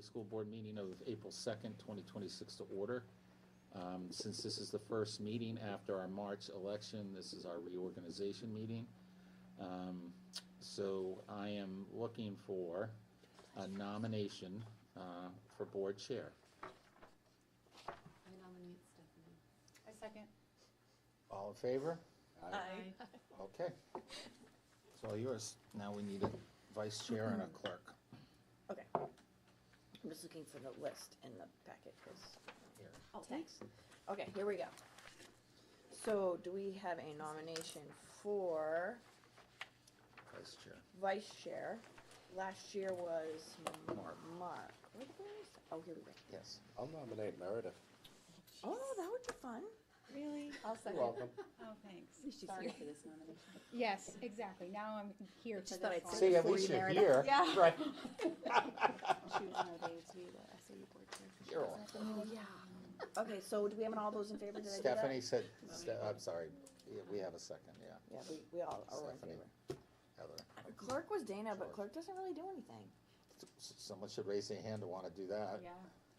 Candia School Board meeting of April 2nd, 2026 to order. Since this is the first meeting after our March election, this is our reorganization meeting. So I am looking for a nomination for board chair. I nominate Stephanie. I second. All in favor? Aye. Okay. It's all yours. Now we need a vice chair and a clerk. Okay. I'm just looking for the list in the packet, because, Here. oh, thanks. Okay, here we go. So, do we have a nomination for Vice chair. vice chair? Last year was Mark. Mark. Where the hell is that? Oh, here we go. Yes. I'll nominate Meredith. Oh, that would be fun. Really? I'll second. You're welcome. Oh, thanks. She's Sorry. here for this nomination. Yes, exactly. Now I'm here for Just thought this I'd one. say See, at before least you you're married here. Yeah. Right. She was nominated to be the SAU board chair. You're on. Oh, yeah. Okay, so do we have all those in favor? Did I do that? Stephanie said, I'm sorry, yeah, we have a second, yeah. Yeah, we all are in Stephanie. favor. Heather. Clerk was Dana, but George. clerk doesn't really do anything. Someone should raise their hand to want to do that. Yeah.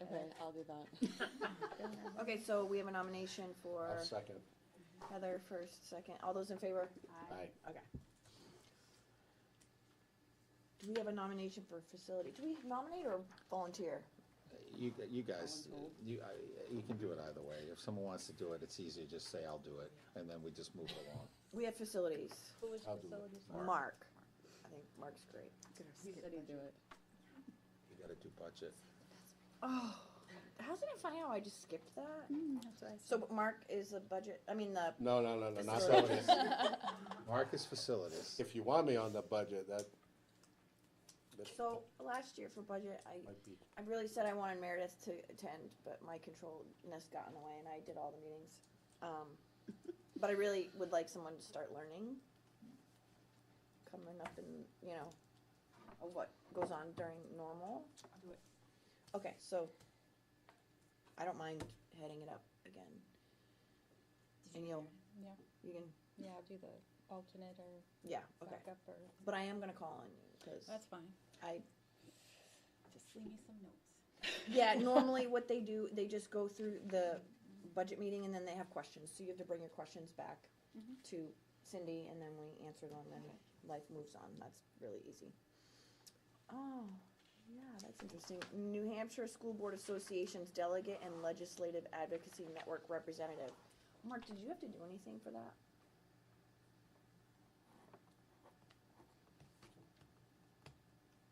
Okay, I'll do that. Okay, so we have a nomination for I'll second. Heather first, second. All those in favor? Aye. Okay. Do we have a nomination for facility? Do we nominate or volunteer? You guys, you can do it either way. If someone wants to do it, it's easier, just say, I'll do it, and then we just move it along. We have facilities. Who was I'll do it. facilities? Mark. I think Mark's great. You said you'd do it. You gotta do budget. Oh, hasn't it funny how I just skipped that? That's what I said. So Mark is the budget, I mean the, No, not Facilities. that. Mark is facilities. If you want me on the budget, that so last year for budget, might be. I really said I wanted Meredith to attend, but my controlness got in the way and I did all the meetings. But I really would like someone to start learning. Coming up in, of what goes on during normal. I'll do it. Okay, so I don't mind heading it up again. And you Yeah, can, yeah, I'll do the alternate or yeah, okay. backup or, But I am gonna call on you, because that's fine. Just leave me some notes. yeah, normally what they do, they just go through the budget meeting and then they have questions. So you have to bring your questions back to Cindy and then we answer them and life moves on. That's really easy. Oh, yeah, that's interesting. New Hampshire School Board Association's delegate and legislative advocacy network representative. Mark, did you have to do anything for that?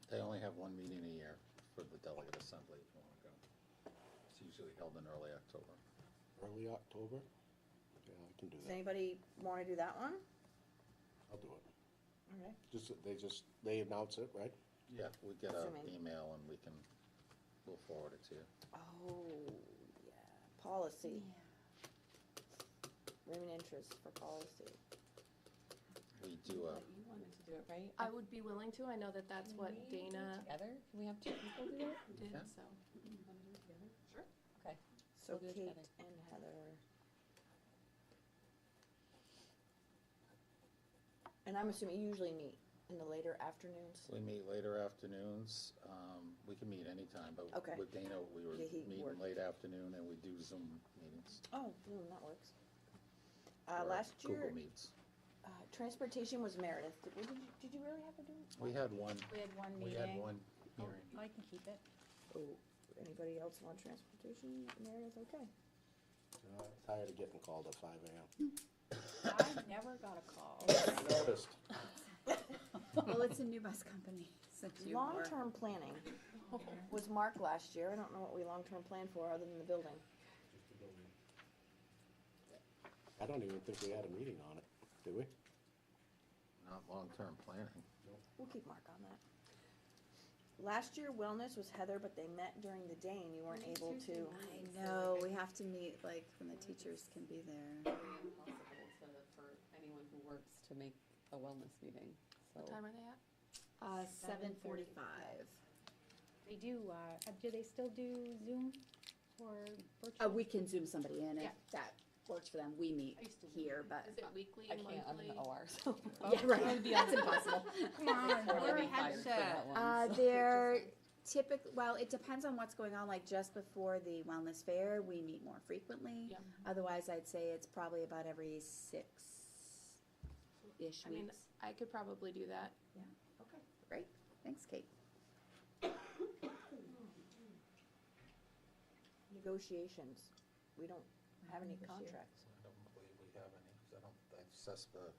They only have one meeting a year for the delegate assembly, if you want to go. It's usually held in early October. Early October? Yeah, I can do Does that. anybody wanna do that one? I'll do it. Okay. They announce it, right? Yeah, we get an Assuming. email and we'll forward it to you. Oh, yeah, policy. Women interest for policy. We do a, You wanted to do it, right? I would be willing to. I know that that's what Can we do it Dana together? Can we have two people do it? did, Yeah. so. You wanna do it together? Sure. Okay. So We'll do it Kate together. and Heather. And I'm assuming you usually meet in the later afternoons? we meet later afternoons. We can meet anytime, but Okay. with Dana, we were Yeah, he meeting worked. late afternoon and we do Zoom meetings. Oh, that works. or Last Google year, Meets. transportation was Meredith. Did you really have to do? We had one, We had one we meeting. had one Oh, hearing. I can keep it. Oh, anybody else want transportation? Meredith, okay. Tired of getting called at 5 AM. I never got a call. I noticed. Well, it's a new bus company, since you are. Long-term planning was Mark last year. I don't know what we long-term plan for other than the building. I don't even think we had a meeting on it, did we? Not long-term planning. We'll keep Mark on that. Last year, wellness was Heather, but they met during the day and you weren't able to. I know, we have to meet like when the teachers can be there. Very impossible for anyone who works to make a wellness meeting, so. What time are they at? 7:45. They do they still do Zoom or virtual? We can Zoom somebody in Yeah. if that works for them. We meet I used to do here, that. but. Is it weekly, I can't, I'm in monthly? the OR, so. Yeah, right, that's impossible. Come on, wear a I'd be fired for that headset. one, so. They're Typically, well, it depends on what's going on, like just before the wellness fair, we meet more frequently. Yeah. Otherwise, I'd say it's probably about every 6-ish I mean, weeks. I could probably do that. Okay, great, thanks, Kate. Negotiations, we don't have any This year. contracts. I don't believe we have any, 'cause I don't, CESPA,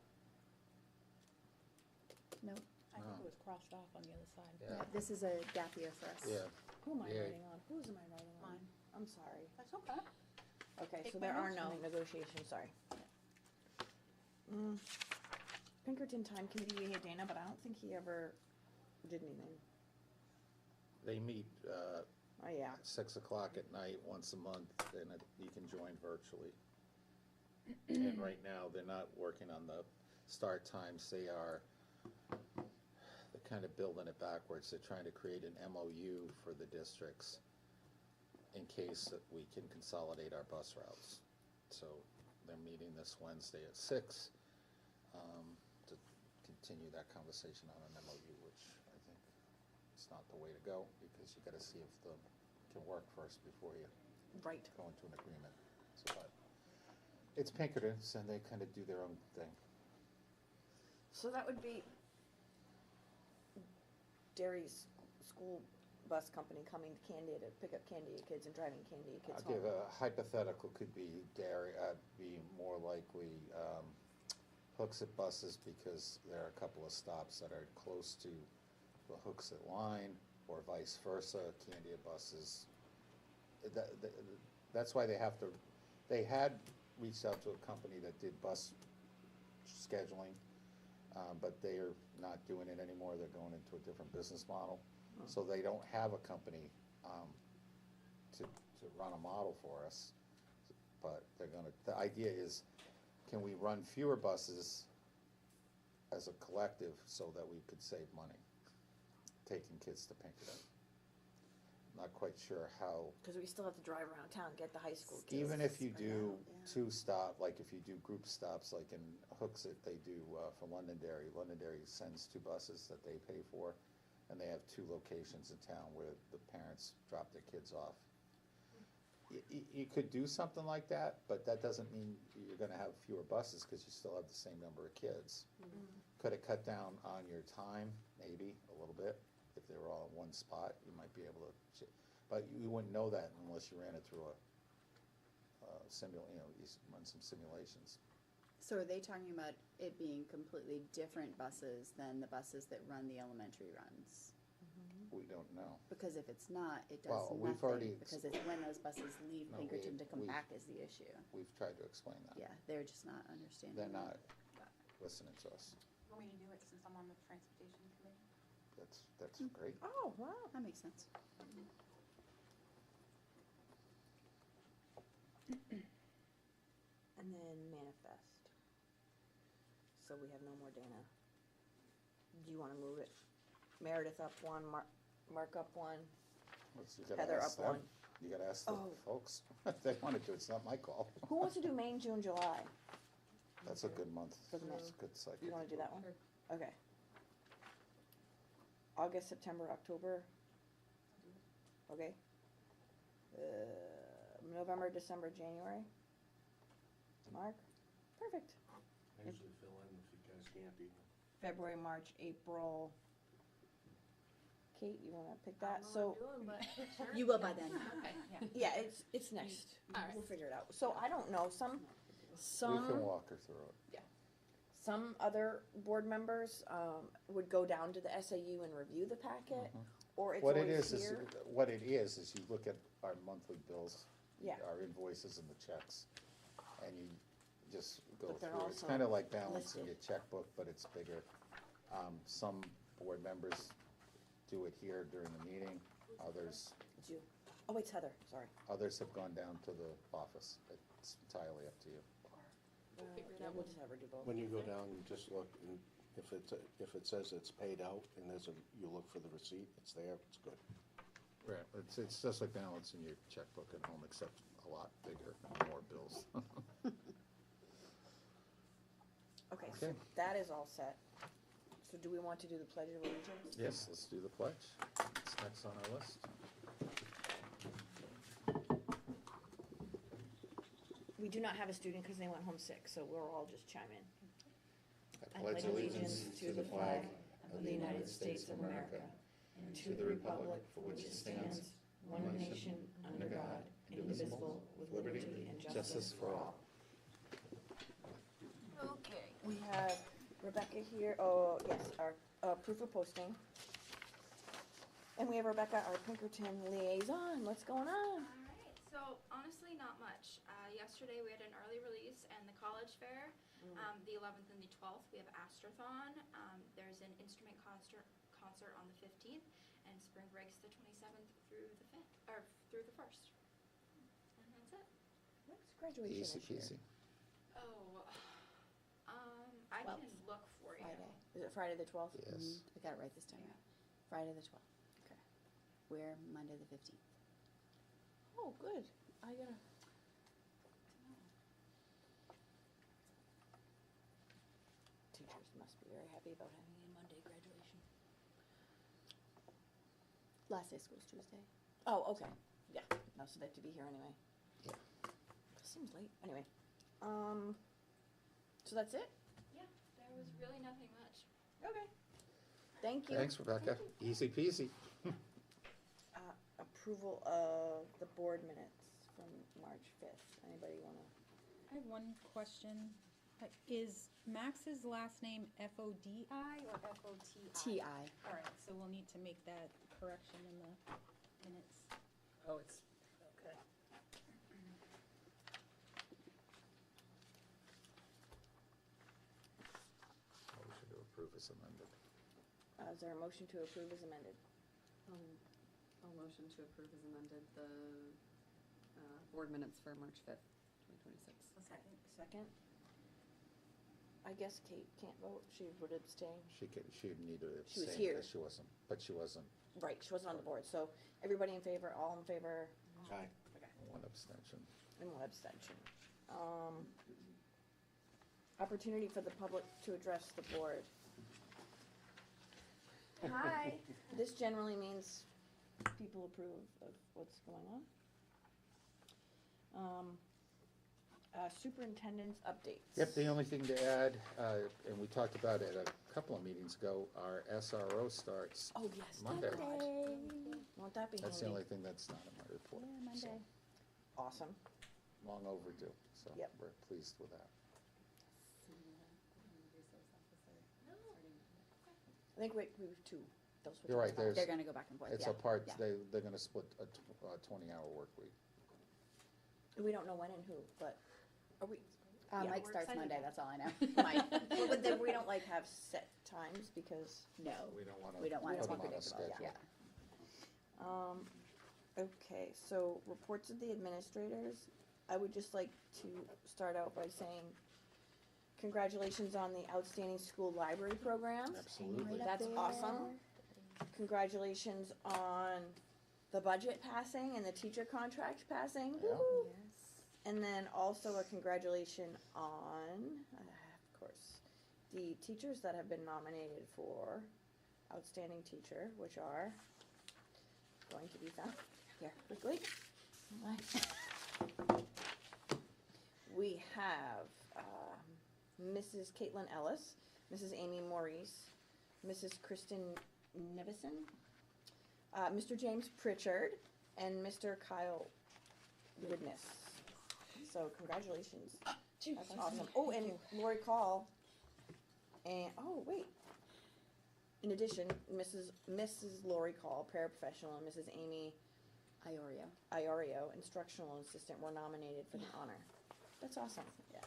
No, I think No. it was crossed off on the other side. yeah, this is a gap year for us. yeah, Who am I Yeah. writing on? Whose am I writing on? Mine. I'm sorry. That's okay. Okay, Take so my there are notes no from me. negotiations, sorry. Pinkerton Time Committee, we had Dana, but I don't think he ever did anything. they meet, Oh, yeah. 6 o'clock at night, once a month, and you can join virtually. And right now, they're not working on the start times, they're kind of building it backwards, they're trying to create an MOU for the districts in case that we can consolidate our bus routes. So they're meeting this Wednesday at 6, to continue that conversation on an MOU, which I think is not the way to go, because you gotta see if the can work first before you Right. go into an agreement. So, but it's Pinkertons, and they kind of do their own thing. So that would be Derry's school bus company coming to Candia to pick up Candia kids and driving Candia kids I'll home. give a hypothetical, could be Derry, be more likely, Hooksett buses, because there are a couple of stops that are close to the Hooksett line, or vice versa, Candia buses. That's why they had reached out to a company that did bus scheduling, but they are not doing it anymore, they're going into a different business model. So they don't have a company, to run a model for us, but the idea is, can we run fewer buses as a collective so that we could save money, taking kids to Pinkerton? Not quite sure how. Cause we still have to drive around town, get the high school kids. Even if you do Yeah. 2-stop, like if you do group stops, like in Hooksett, they do, for Londonderry. Londonderry sends 2 buses that they pay for, and they have 2 locations in town where the parents drop their kids off. You could do something like that, but that doesn't mean you're gonna have fewer buses, cause you still have the same number of kids. Could it cut down on your time? Maybe, a little bit. If they were all in one spot, you might be able to, but you wouldn't know that unless you ran it through you run some simulations. So are they talking about it being completely different buses than the buses that run the elementary runs? We don't know. Because if it's not, it does Well, we've nothing, already because it's when those buses leave No, Pinkerton to come we've- back is the issue. We've tried to explain that. Yeah, they're just not understanding. They're that. not listening to us. Want me to do it since I'm on the transportation committee? That's great. Oh, wow. That makes sense. And then manifest. So we have no more Dana. Do you wanna move it? Meredith up one, Mark up one. You gotta Heather ask up them. one. You gotta ask the Oh. folks. If they wanna do it, it's not my call. Who wants to do May, June, July? That's a good month. For the That's month. a good cycle. You wanna do that one? Sure. Okay. August, September, October? Okay. November, December, January? Mark? Perfect. I usually fill in if you guys can't be. February, March, April. Kate, you wanna pick that? So, You will by then. Okay. yeah, it's next. All right. We'll figure it out. So I don't know, We can some walk her through it. board members, would go down to the SAU and review the packet, or it's What it always is, here. what it is you look at our monthly bills, Yeah. our invoices and the checks, and you just go But they're through it. It's also kinda like balancing your listed. checkbook, but it's bigger. Some board members do it here during the meeting, others Oh, wait, it's Heather, sorry. have gone down to the office. It's entirely up to you. Figure it Yeah, out we'll when- just have her do both. When you go down, you just look, and if it says it's paid out, and you look for the receipt, it's there, it's good. Right, it's just like balancing your checkbook at home, except a lot bigger and more bills. Okay, so Okay. that is all set. So do we want to do the Pledge of Allegiance? Yes, let's do the pledge. Let's Next on our list. We do not have a student because they went home sick, so we'll all just chime in. I pledge allegiance to the flag of the United States of America and to the republic for which it stands, one nation, under God, indivisible, with liberty and justice for all. Okay, we have Rebecca here, oh, yes, our proof of posting. And we have Rebecca, our Pinkerton liaison. What's going on? Alright, so honestly, not much. Yesterday we had an early release and the college fair. The 11th and the 12th we have Astrothon. There's an instrument concert on the 15th, and spring breaks the 27th through the 5th, or through the 1st. And that's it. What's graduation Easy this year? peasy. Oh, I can look for you. Friday. Is it Friday the 12th? Yes. I got it right this time. Friday the 12th. Okay. We're Monday the 15th. Oh, good. I gotta. Teachers must be very happy about having a Monday graduation. Last day of school is Tuesday. Oh, okay. Yeah. No, so they have to be here anyway. Yeah. Seems late. Anyway. So that's it? Yeah, there was really nothing much. Okay. Thank you. Thanks, Rebecca. Easy peasy. Approval of the board minutes from March 5th. Anybody wanna? I have one question. Is Max's last name F-O-D-I or F-O-T-I? T.I. All right, so we'll need to make that correction in the minutes. Oh, it's, okay. Motion to approve is amended. Is there a motion to approve as amended? I'll motion to approve as amended the board minutes for March 5th, 2026. A second. Second? I guess Kate can't vote. She would abstain. She would need to She was abstain here. because she wasn't, but she wasn't, Right, she wasn't on the board. So everybody in favor, all in favor, Aye. one abstention. and one abstention. Opportunity for the public to address the board. Hi. This generally means people approve of what's going on. Superintendent's updates. Yep, the only thing to add, and we talked about it a couple of meetings ago, our SRO starts Oh, yes. Monday. Won't that be handy? That's the only thing that's not in my report. Yeah, So, Monday. Awesome. long overdue, so Yep. we're pleased with that. I think we have two. They'll switch You're right, us back. there's- They're gonna go back and forth, It's yeah. a part, Yeah. they're gonna split a 20-hour work week. We don't know when and who, but are we? Yeah, Mike we're starts excited Monday, about that's all I know. Mike. Well, but then we don't like have set times because, No, We don't wanna we don't want it put to be them on a predictable, schedule. yeah. okay, so reports of the administrators. I would just like to start out by saying congratulations on the outstanding school library program. Absolutely. That's awesome. Congratulations on the budget passing and the teacher contract passing. Yeah. Woo-hoo. Yes. And then also a congratulation on, of course, the teachers that have been nominated for Outstanding Teacher, which are going to be found here quickly. We have Mrs. Caitlin Ellis, Mrs. Amy Maurice, Mrs. Kristen Nevison, Mr. James Pritchard, and Mr. Kyle Widness. So congratulations. That's awesome. Oh, and Lori Call. And, oh, wait. In addition, Mrs. Lori Call, paraprofessional, and Mrs. Amy Iorio, instructional assistant, were nominated for the honor. That's awesome. Yeah.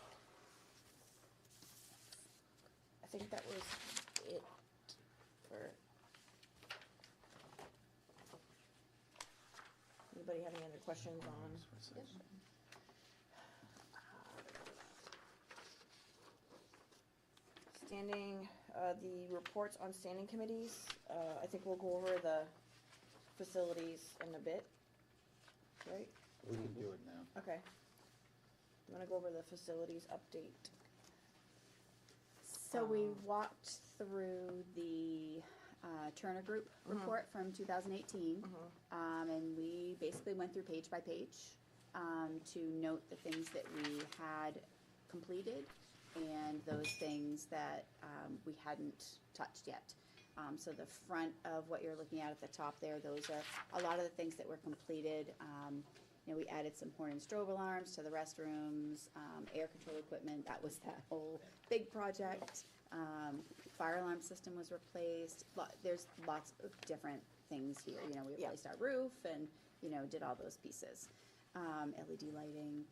I think that was it for. Anybody have any other questions on? Standing, the reports on standing committees, I think we'll go over the facilities in a bit, right? We can do it now. Okay. I'm gonna go over the facilities update. So we walked through the Turner Group report from 2018. And we basically went through page by page to note the things that we had completed and those things that we hadn't touched yet. So the front of what you're looking at the top there, those are a lot of the things that were completed. You know, we added some horn and strobe alarms to the restrooms, air control equipment. That was that whole big project. Fire alarm system was replaced. There's lots of different things here. You know, we replaced our roof and, you know, did all those pieces. LED lighting,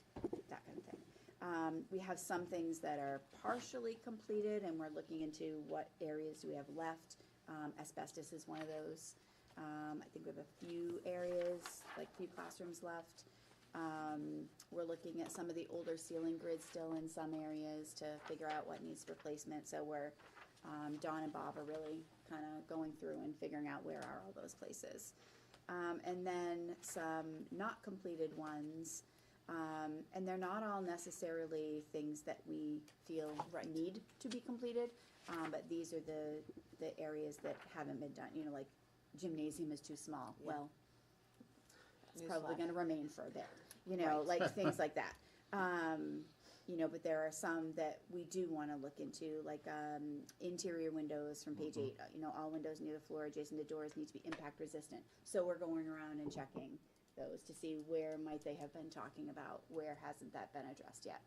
that kind of thing. We have some things that are partially completed, and we're looking into what areas do we have left. Asbestos is one of those. I think we have a few areas, like a few classrooms left. We're looking at some of the older ceiling grids still in some areas to figure out what needs replacement. So we're, Dawn and Bob are really kind of going through and figuring out where are all those places. And then some not completed ones. And they're not all necessarily things that we feel need to be completed, but these are the areas that haven't been done. You know, like gymnasium is too small. Well, it's probably going to remain for a bit. You know, like things like that. You know, but there are some that we do want to look into, like interior windows from page 8. You know, all windows near the floor adjacent to doors need to be impact resistant. So we're going around and checking those to see where might they have been talking about, where hasn't that been addressed yet.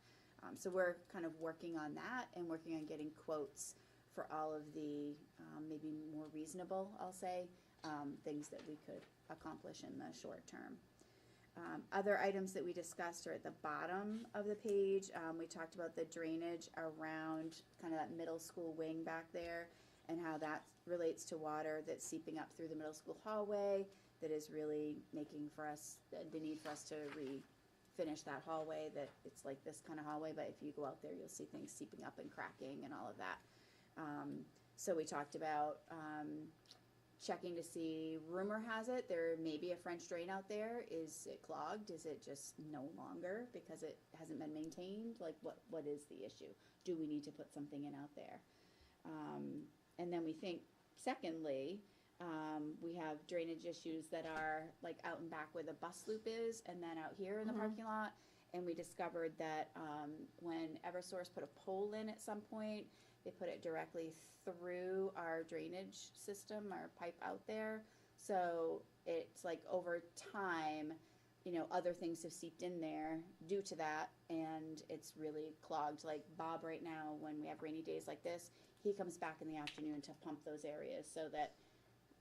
So we're kind of working on that and working on getting quotes for all of the maybe more reasonable, I'll say, things that we could accomplish in the short term. Other items that we discussed are at the bottom of the page. We talked about the drainage around kind of that middle school wing back there and how that relates to water that's seeping up through the middle school hallway that is really making for us, the need for us to refinish that hallway, that it's like this kind of hallway, but if you go out there, you'll see things seeping up and cracking and all of that. So we talked about checking to see, rumor has it, there may be a French drain out there. Is it clogged? Is it just no longer because it hasn't been maintained? Like what is the issue? Do we need to put something in out there? And then we think, secondly, we have drainage issues that are like out and back where the bus loop is and then out here in the parking lot. And we discovered that when Eversource put a pole in at some point, they put it directly through our drainage system, our pipe out there. So it's like over time, you know, other things have seeped in there due to that, and it's really clogged. Like Bob right now, when we have rainy days like this, he comes back in the afternoon to pump those areas so that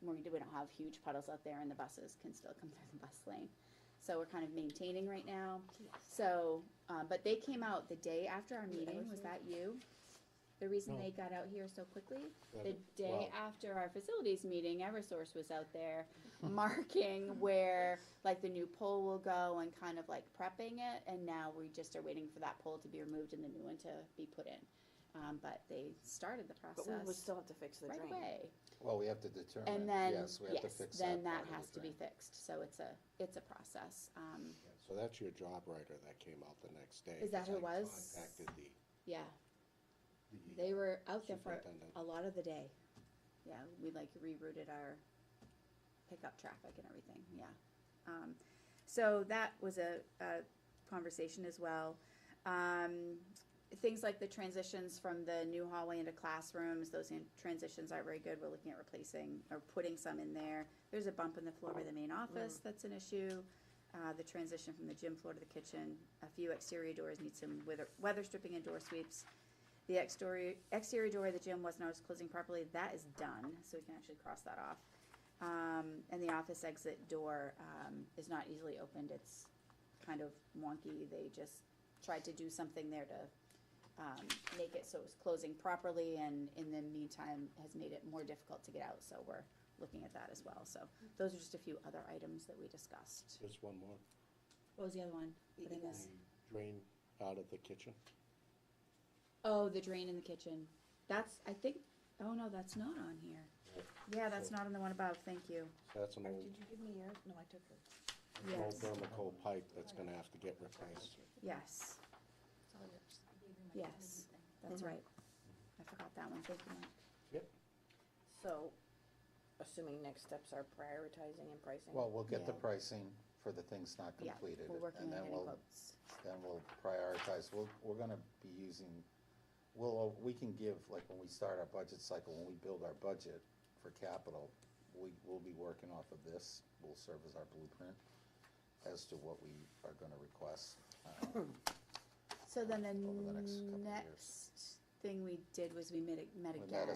we don't have huge puddles out there and the buses can still come through the bus lane. So we're kind of maintaining right now. So, but they came out the day after our meeting. Was that you? The reason they got out here so quickly? The day after our facilities meeting, Eversource was out there marking where like the new pole will go and kind of like prepping it. And now we just are waiting for that pole to be removed and the new one to be put in. But they started the process. But we would still have to fix the right drain. away. Well, we have to determine, And then, yes, we have to fix that then that part of has the to be drain. fixed. So it's a process. So that's your job writer that came out the next day. Is that 'cause who it I was? contacted Yeah, the they were out there for superintendent. a lot of the day. Yeah, we like rerouted our pickup traffic and everything, yeah. So that was a conversation as well. Things like the transitions from the new hallway into classrooms, those transitions aren't very good. We're looking at replacing or putting some in there. There's a bump in the floor by the main office, that's an issue. The transition from the gym floor to the kitchen. A few exterior doors need some weather stripping and door sweeps. The exterior door of the gym wasn't always closing properly. That is done, so we can actually cross that off. And the office exit door is not easily opened. It's kind of wonky. They just tried to do something there to make it so it's closing properly, and in the meantime has made it more difficult to get out. So we're looking at that as well. So those are just a few other items that we discussed. Just one more. What was the other one? What did I miss? The drain out of the kitchen. Oh, the drain in the kitchen. That's, I think, oh no, that's not on here. Yeah, that's not on the one above, thank you. So that's an Or old, did you give me yours? No, I took it. an old Yes. thermocol pipe that's gonna have to get replaced. Yes, It's all yours. yes, that's right. I forgot that one, thank you, Mike. Yep. So, assuming next steps are prioritizing and pricing. Well, we'll get the Yeah. pricing for the things not Yeah, completed. we're working and on then getting we'll quotes. Then we'll prioritize, we're gonna be using, we can give, like, when we start our budget cycle, when we build our budget for capital, we'll be working off of this, will serve as our blueprint as to what we are gonna request. So then over the next the couple of years. next thing we did was we met We again. had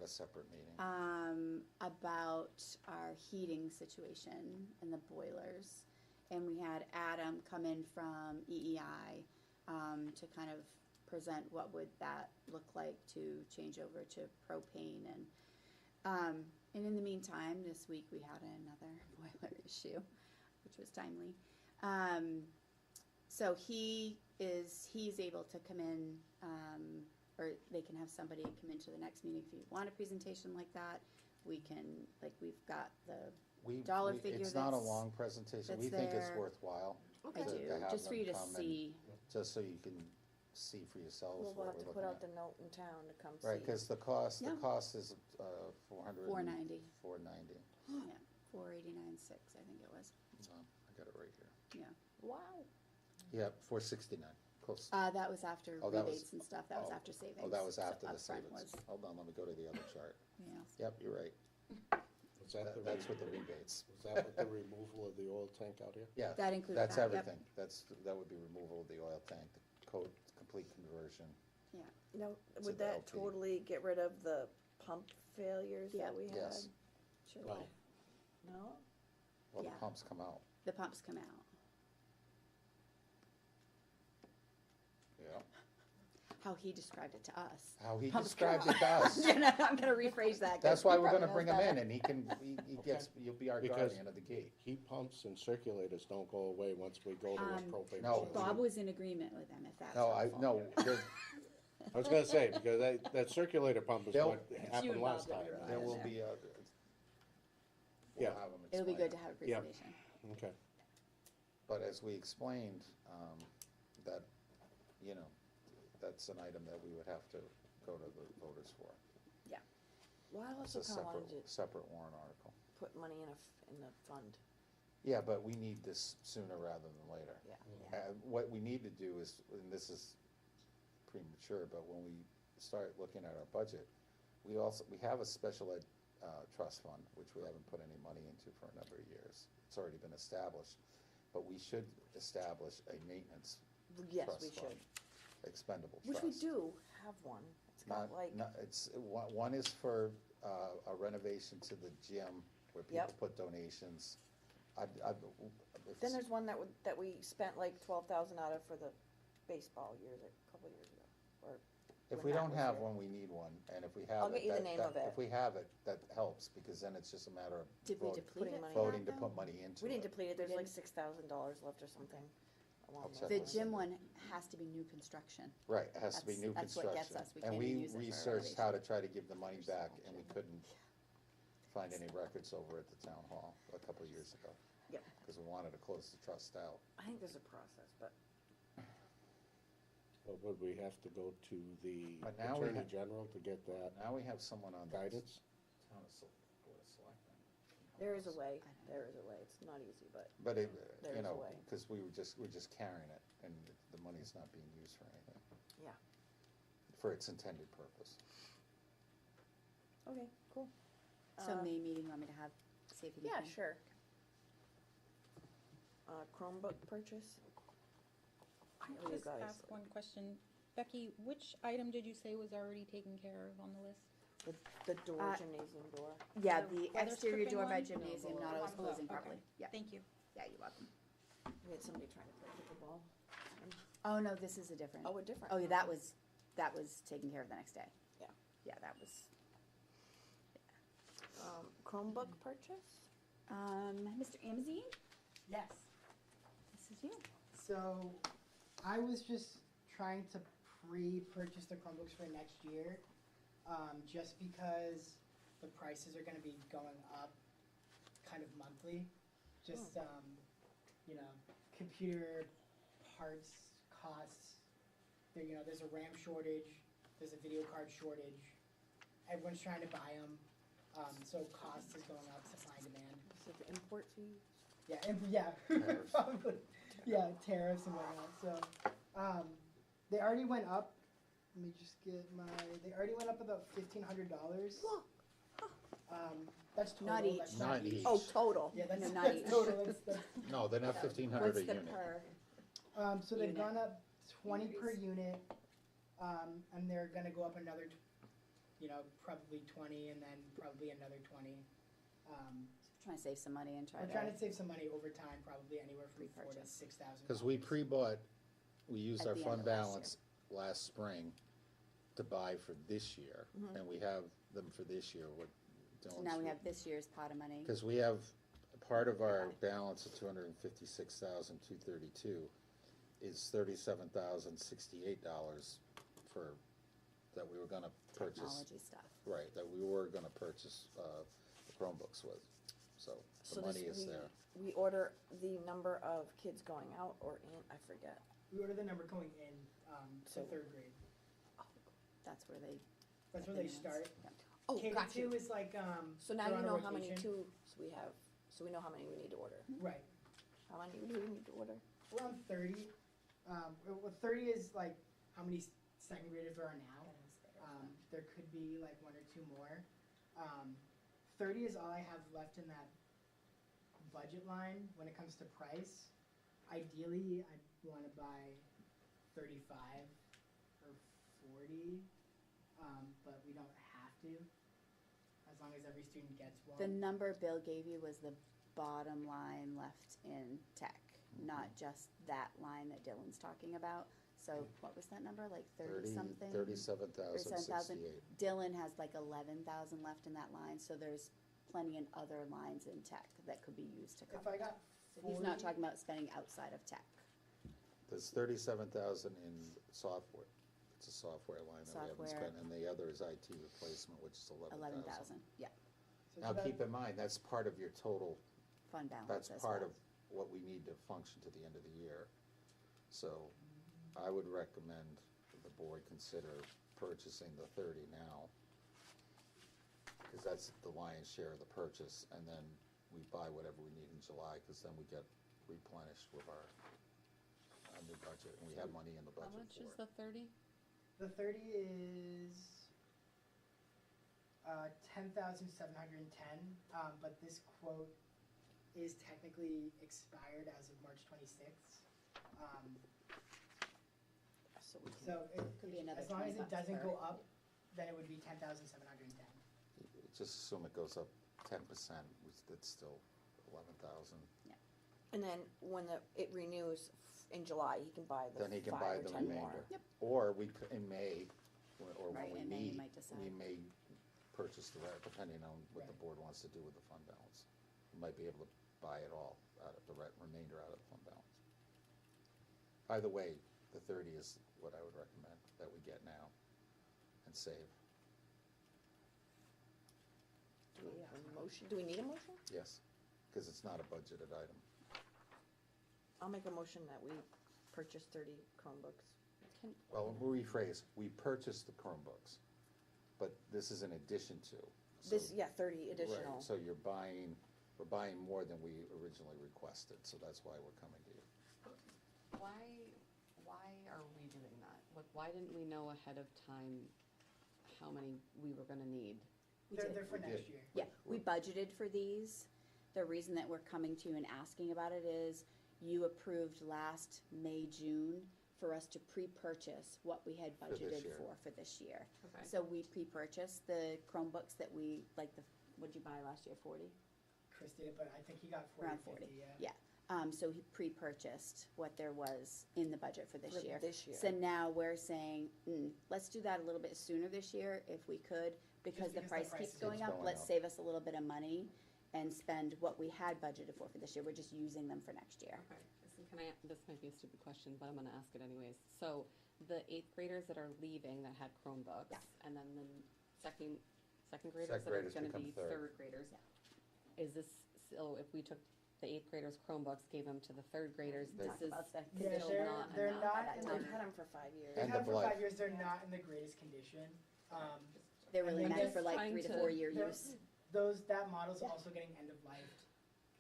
a separate meeting. About our heating situation and the boilers. And we had Adam come in from EEI to kind of present what would that look like to change over to propane. And in the meantime, this week we had another boiler issue, which was timely. So he's able to come in, or they can have somebody come into the next meeting if you want a presentation like that. We can, like, we've got the dollar figure It's not a that's- long presentation, we that's think it's there. worthwhile. I to- do, to have just for them you to come and- see. Just so you can see for yourselves We'll what have we're to looking put at. out the note in town to come see. Right, because the cost Yeah. is $490. $490. $490. Yeah, 489.6, I think it was. I got it right here. Yeah. Wow. Yeah, 469, close. That was after Oh, that was- rebates and stuff. That was oh, after savings. Oh, that was So after the upfront savings. was- Hold on, let me go to the other chart. Yeah. Yep, you're right. Was that the That's re- with the rebates. Was that with the removal of the oil tank out here? Yeah, That included that's that, yep. everything. That would be removal of the oil tank, the complete conversion. Now, To would the that LP. totally get rid of the pump failures Yeah. that we had? Yes. Sure. Well, No? Well, the Yeah. pumps come out. The pumps come out. Yeah. How he described it to us. How he Pumps described come it to us. I'm gonna rephrase that. 'cause That's why he we're probably gonna bring knows him in, better. and he gets, you'll be our Because- guardian of the gate. Heat pumps and circulators don't go away once we go to a propane. No. boiler. Bob was in agreement with him, if that's No, helpful. I was gonna say, because that circulator pump is They'll- what you happened and last Bob time. that were there right will there. be a, Yeah. we'll have him It'll be explain good to it. have a Yeah. presentation. Okay. But as we explained, that, that's an item that we would have to go to the voters for. Well, I It's also a kinda wanted to separate warrant article. put money in the fund. Yeah, but we need this sooner rather than later. Yeah. What we need to do is, and this is premature, but when we start looking at our budget, we have a special ed trust fund, which we haven't put any money into for a number of years. It's already been established, but we should establish a maintenance Yes, trust we fund, should. expendable Which trust. we do have one. It's got like, It's, one is for a renovation to the gym where people Yep. put donations. then there's one that we spent like 12,000 out of for the baseball a couple years ago, or If when we that don't was have here. one, we need one, and if we have it. I'll get you the name of it. If we have it, that helps, because then it's just a matter of Did we vote- deplete putting it money for voting to that, put though? money into it. We didn't deplete it, there's like didn't? $6,000 left or something. along I'll those check The with lines. gym one has to be new construction. Right, it has to be That's- new that's what gets construction. us. We And can't we even use it for researched how to renovation. try to give the money back, and we couldn't find any records over at the town hall a couple of years ago. Yep. Because we wanted to close the trust out. I think there's a process, but But would we have to go to the But now we Attorney have- General to get that Now we have someone on the guidance? town of Board of Selectmen. there is a way, it's not easy, but But it, There you is a know, way. because we're just carrying it, and the money's not being used for anything. Yeah. For its intended purpose. okay, cool. So May meeting, you want me to have, see if you Yeah, can? sure. Chromebook purchase? Can Oh, I you just guys. ask one question? Becky, which item did you say was already taken care of on the list? The door, Uh, gymnasium door. Yeah, The the weather exterior stripping door by one? gymnasium, No, not the always one closing below. properly. Okay. Yeah, Thank you. yeah, you're welcome. We had somebody trying to play pickleball. Oh, no, this is a different. Oh, a different. Oh, yeah, that was taken care of the next day. Yeah. Yeah, that was, Chromebook purchase? Mr. Amazine, Yes. this is you. So I was just trying to pre-purchase the Chromebooks for next year, just because the prices are gonna be going up kind of monthly. Just, computer parts, costs, there's a RAM shortage, there's a video card shortage. Everyone's trying to buy them. So cost is going up, supply and demand. So the import fee? Yeah, yeah, Tariffs. probably, yeah, tariffs and whatnot, so, they already went up, let me just get they already went up about $1,500. That's total, Not each. that's Not each. Oh, total. Yeah, that's, No, not that's each. total, that's, No, they're not 1,500 a What's the unit. per? so they've Unit. gone up 20 per unit, and they're gonna go up another, probably 20, and then probably another 20. Trying to save some money and try We're trying to, to save some money over time, probably anywhere from $4,000 to Repurchase. $6,000. Because we pre-bought, we used At our the end fund of last balance last spring to buy for this year, and we have them for this year, what so Dylan's. now we have this year's pot of money. Because we have, part of our balance of 256,232 is $37,068 for, that we were gonna purchase. Technology stuff. Right, that we were gonna purchase, the Chromebooks with, so So the this money is we- there. We order the number of kids going out or in, I forget. We ordered the number going in, to So- 3rd grade. That's where they. That's get where the they notes. start. Yeah. Oh, K to gotcha. 2 is like, So now they're you on a know how many rotation. twos we have, so we know how many we need to order. Right, How many do we need to order? around 30. Well, 30 is like how many second graders there are now. There could be like 1 or 2 more. 30 is all I have left in that budget line when it comes to price. Ideally, I want to buy 35 or 40, but we don't have to, as long as every student gets one. The number Bill gave you was the bottom line left in tech, not just that line that Dylan's talking about. So what was that number, like 30 something? 37,068. Dylan has like 11,000 left in that line, so there's plenty in other lines in tech that could be used to If cover I got that. 40, He's not talking about spending outside of tech. There's 37,000 in software, it's a software line that we haven't Software. spent, and the other is IT replacement, which is 11,000. 11,000, yeah, so Now, it's keep about- in mind, that's part of your total, fund balance that's as part well. of what we need to function to the end of the year. So I would recommend the board consider purchasing the 30 now, because that's the lion's share of the purchase, and then we buy whatever we need in July, because then we get replenished with our new budget, and we have money in the How budget much for is it. the 30? The 30 is 10,710, but this quote is technically expired as of March 26th. So we can, So Could be another as long as 20 it doesn't bucks go per- up, then it would be 10,710. Just assume it goes up 10%, it's still 11,000. and then when it renews in July, he can buy the Then he can 5 buy or the 10 more. remainder. Yep. Or we, in May, or Right, when we in May you meet, might decide. we may purchase the rest, depending on what the Right. board wants to do with the fund balance. We might be able to buy it all out of the remainder out of the fund balance. Either way, the 30 is what I would recommend that we get now and save. Do we have a motion? Do we need a motion? Yes, because it's not a budgeted item. I'll make a motion that we purchase 30 Chromebooks. Well, we'll rephrase, we purchased the Chromebooks, but this is in addition to. So- This, yeah, 30 Right, additional. so we're buying more than we originally requested, so that's why we're coming to you. Why are we doing that? Like, why didn't we know ahead of time how many we were gonna need? We They're, did. they're for We next did. year. Yeah, we budgeted for these. The reason that we're coming to you and asking about it is you approved last May, June for us to pre-purchase what we had For this budgeted year. for this year. Okay. So we pre-purchased the Chromebooks that we, like what'd you buy last year, 40? Chris did it, but I think he got 40, Around 50, 40, yeah. So he pre-purchased what there was in the budget for this For year. this year. So now we're saying, let's do that a little bit sooner this year if we could, because the because the price price keeps is going up. going Let's up. save us a little bit of money and spend what we had budgeted for this year. We're just using them for next year. Okay, so this might be a stupid question, but I'm gonna ask it anyways. So the 8th graders that are leaving that had Chromebooks, Yeah. and then the second graders Second that are graders gonna become be third. 3rd graders. Is this, so if we took the 8th graders Chromebooks, gave them to the 3rd graders, They- this is About the Yeah, still they're- not they're enough not at that in We've time? had them for 5 years. They've End had of them for life. 5 years, they're not in the greatest condition. They're really And nice then for like trying 3 to to- 4 year They're- use. that model's Yeah. also getting end of life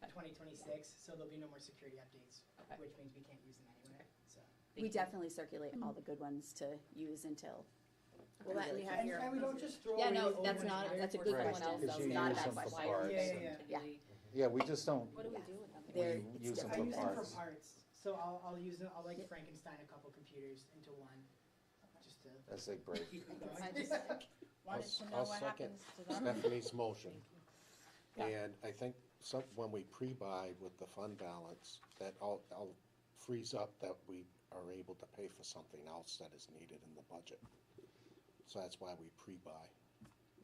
Okay. 2026, so there'll be no more security updates, Okay. which means we can't use them anyway, so. We Thank you. definitely circulate all the good ones to use until. Well, that, and you have And, your, and we don't just throw Yeah, away no, the old that's ones not, either. that's a good Right, question, because you not a use bad them for question. parts. Yeah, yeah, yeah. Yeah, we just don't, What do we do with them? They're- we it's use them I for use them for parts. parts, so I'll use them, I'll like Yep. Frankenstein a couple computers into one, just to As they break. keep them I going. just wanted to know I'll what second happens to them. Stephanie's motion. Yeah. And I think when we pre-buy with the fund balance, that all frees up that we are able to pay for something else that is needed in the budget. So that's why we pre-buy.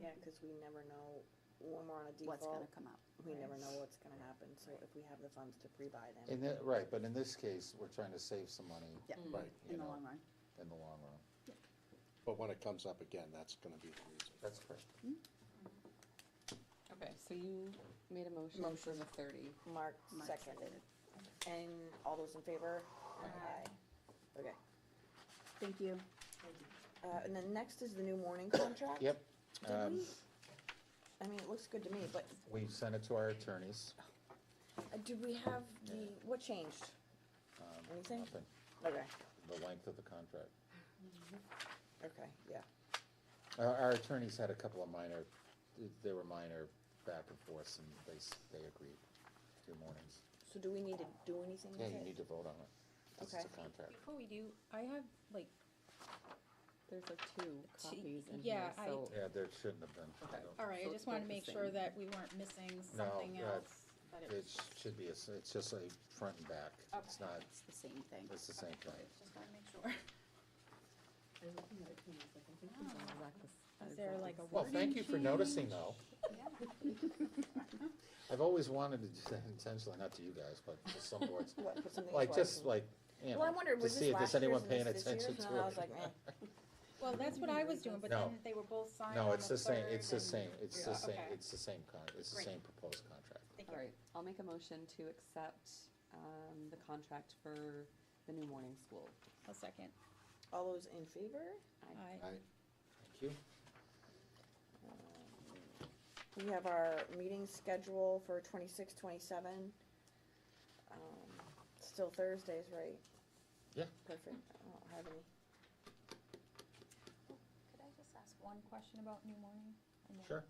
yeah, cause we never know when we're on a What's gonna default, come up. we never know what's gonna happen, so if we have the funds to pre-buy them. In that, right, but in this case, we're trying to save some money. Yeah. Right. you In the know, long run. In the long run. But when it comes up again, that's gonna be the reason. That's correct. Okay, so you made a motion for the 30. Mark Mark seconded, and all those in favor? Aye. Okay, Thank you. and then next is the new morning contract? Yep. Did we, I mean, it looks good to me, but, We sent it to our attorneys. do we have what changed? Anything? Nothing. Okay, The length of the contract. okay, yeah, Our attorneys had a couple of minor, they were minor back and forth, and they agreed to mornings. so do we need to do anything with Yeah, it? you need to vote on it. This is Okay. a contract. Before we do, I have like, There's like two copies in yeah, here, so. Yeah, there shouldn't have been. I Okay. don't- all right, I So just it's wanted to both the make sure same. that we weren't missing No, something else. That It should be, it's just a front and back. It's Okay. not, It's the same thing. it's the same thing. Just wanted to make sure. I was looking at it too, and I was like, I think these are exact- Is there like a Well, wording thank you for change? noticing though. I've always wanted to do that intentionally, not to you guys, but to some boards. What, put something Like, twice just in- like, you Well, I know, wondered, to was see this if there's last year's anyone and paying this year's? attention And to I was like, it. Well, that's what I was doing, but No. then they were both signed No, on it's the the same, third it's the and- same, it's the Yeah, same, okay. it's the same it's the Great. same proposed contract. Thank All you. right, I'll make a motion to accept, the contract for the new morning school. A second. all those in favor? Aye. Thank you. We have our meeting schedule for 26, 27. Still Thursdays, right? Yeah. Perfect, I don't have any. Could I just ask one question about New Morning? I know Sure.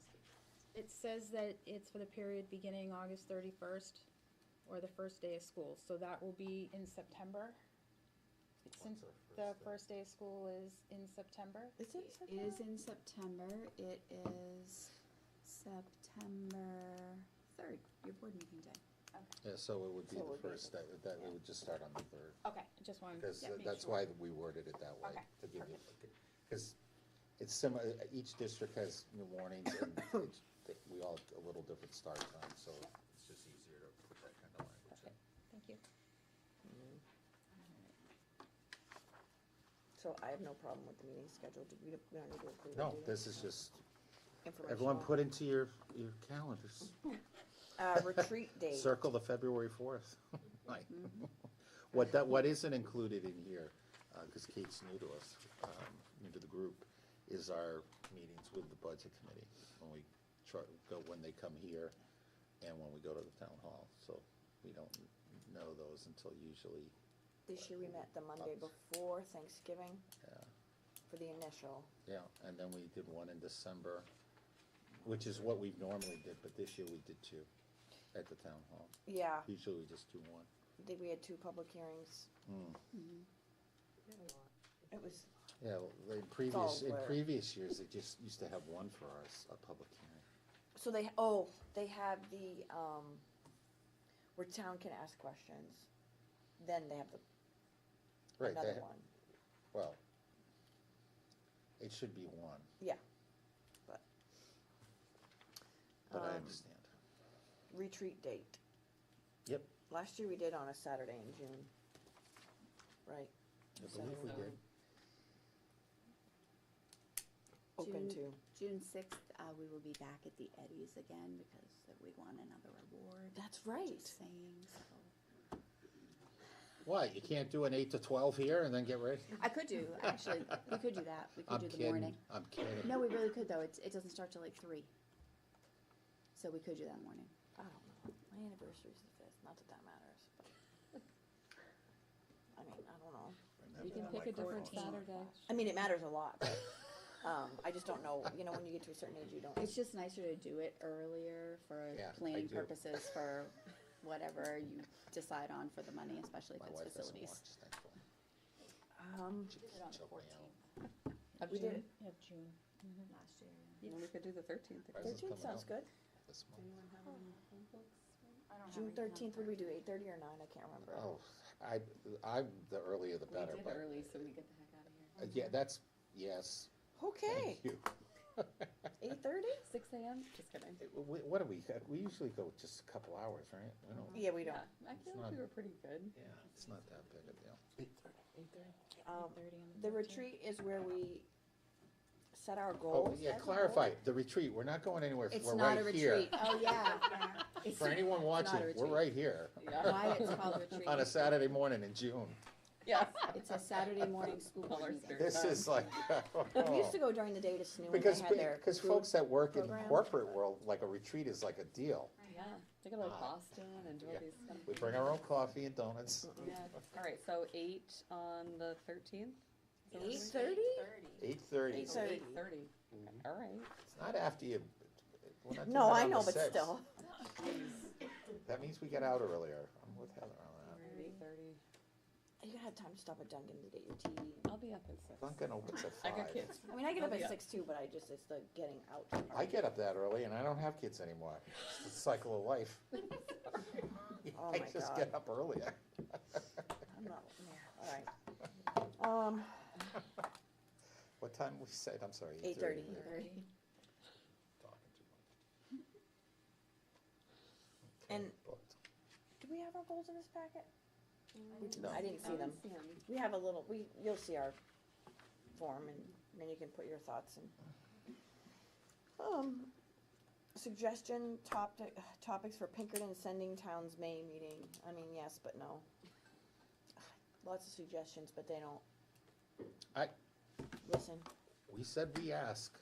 It says that it's for the period beginning August 31st, or the first day of school, so that will be in September? Since the first day of school is in September? Is it It September? is in September. It is September 3rd, your board meeting day. Yeah, so it would be So it the would be first, that it would just start on the third. Okay, I just wanted Because to make that's sure. why we worded it that way, Okay, to give you, because it's similar, each district has new warnings, and we all have a little different start time, so it's just easier to put that kind of language in. Thank you. So I have no problem with the meeting schedule, we don't need to approve it, No, do we? this is just, Informational. everyone put into your calendars, Retreat date. circle the February 4th. Like, what isn't included in here, because Kate's new to us, new to the group, is our meetings with the budget committee, when they come here, and when we go to the town hall, so we don't know those until usually, This year we met the Monday before Thanksgiving yeah. for the initial. Yeah, and then we did one in December, which is what we normally did, but this year we did two at the town hall. Yeah, Usually we just do one. I think we had 2 public hearings. It was, Yeah, well, in all previous blur. years, they just used to have one for ours, a public hearing. so they have the, where town can ask questions. Then they have Right, they another ha- one. well, it should be one, Yeah, but. but I um, understand. Retreat date. Yep, Last year we did on a Saturday in June. Right, I believe we did. open to. June 6th, we will be back at the Eddies again because we won another award. That's right. Just saying, so. What, you can't do an 8 to 12 here and then get ready? I could do, actually, we could do that. We could I'm do the kidding, morning. I'm kidding. No, we really could though. It doesn't start till like 3. So we could do that in the morning. I don't know, my anniversary's the 5th, not that that matters, but. I mean, I don't know. You can pick a different Saturday. I mean, it matters a lot, but, I just don't know, you know, when you get to a certain age, you don't. It's just nicer to do it earlier for Yeah, I planning do. purposes for whatever you decide on for the money, especially My if wife it's doesn't facilities. watch, thankfully. Did it on the Choke me out. 14th of We did June. it. Of June. Last year. And we could do the 13th. again. Presents 13th coming sounds out good. this month. Anyone have any conflicts? June 13th, would we do 8:30 or 9? I can't remember. Oh, I'm the earlier the better, We did but, early, so we get the heck out of here. yeah, that's, yes, Okay, thank you. 8:30? 6 a.m.? Just kidding. What do we usually go just a couple hours, right? We don't, Yeah, we don't. Yeah, I feel not- like we were pretty good. yeah, it's not that big a deal. 30 on The 13th. retreat is where we set our Oh, goals. yeah, as a clarify, board. the retreat, we're not going anywhere, It's we're not a right here. retreat. Oh, yeah. It's For anyone watching, not a we're retreat. right here, Why it's called retreat. on a Saturday morning in June. Yes. It's a Saturday morning school board Color meeting. spirit. This is like, We used to go during the day to SNU when they because, had their. because food folks that work in program. corporate world, like a retreat is like a deal. Yeah, they go to like Boston and do all Yeah. these kind of. We bring our own coffee and donuts. Yeah, all right, so 8 on the 13th? 8:30? 8:30. 8:30. 8:30, all right. It's not after you, we're not doing No, it I on the know, but 6th. still. That means we get out earlier. I'm with Heather on that. 8:30. You gotta have time to stop at Dunkin' to get your tea. I'll be up at 6. Dunkin' opens at I 5. got kids. I mean, I get up I'll at be 6 too, but it's the getting out. I get up that early and I don't have kids anymore. It's the cycle of life. Oh I my just God. get up earlier. I'm not, yeah, all right. What time we said? I'm sorry. 8:30. Talking too much. And- Okay, booked. Do we have our goals in this packet? No. I didn't see them. We have a little, you'll see our form and then you can put your thoughts in. Suggestion topics for Pinkerton Sending Town's May meeting. I mean, yes, but no. Lots of suggestions, but they don't. I- Listen, We said we ask,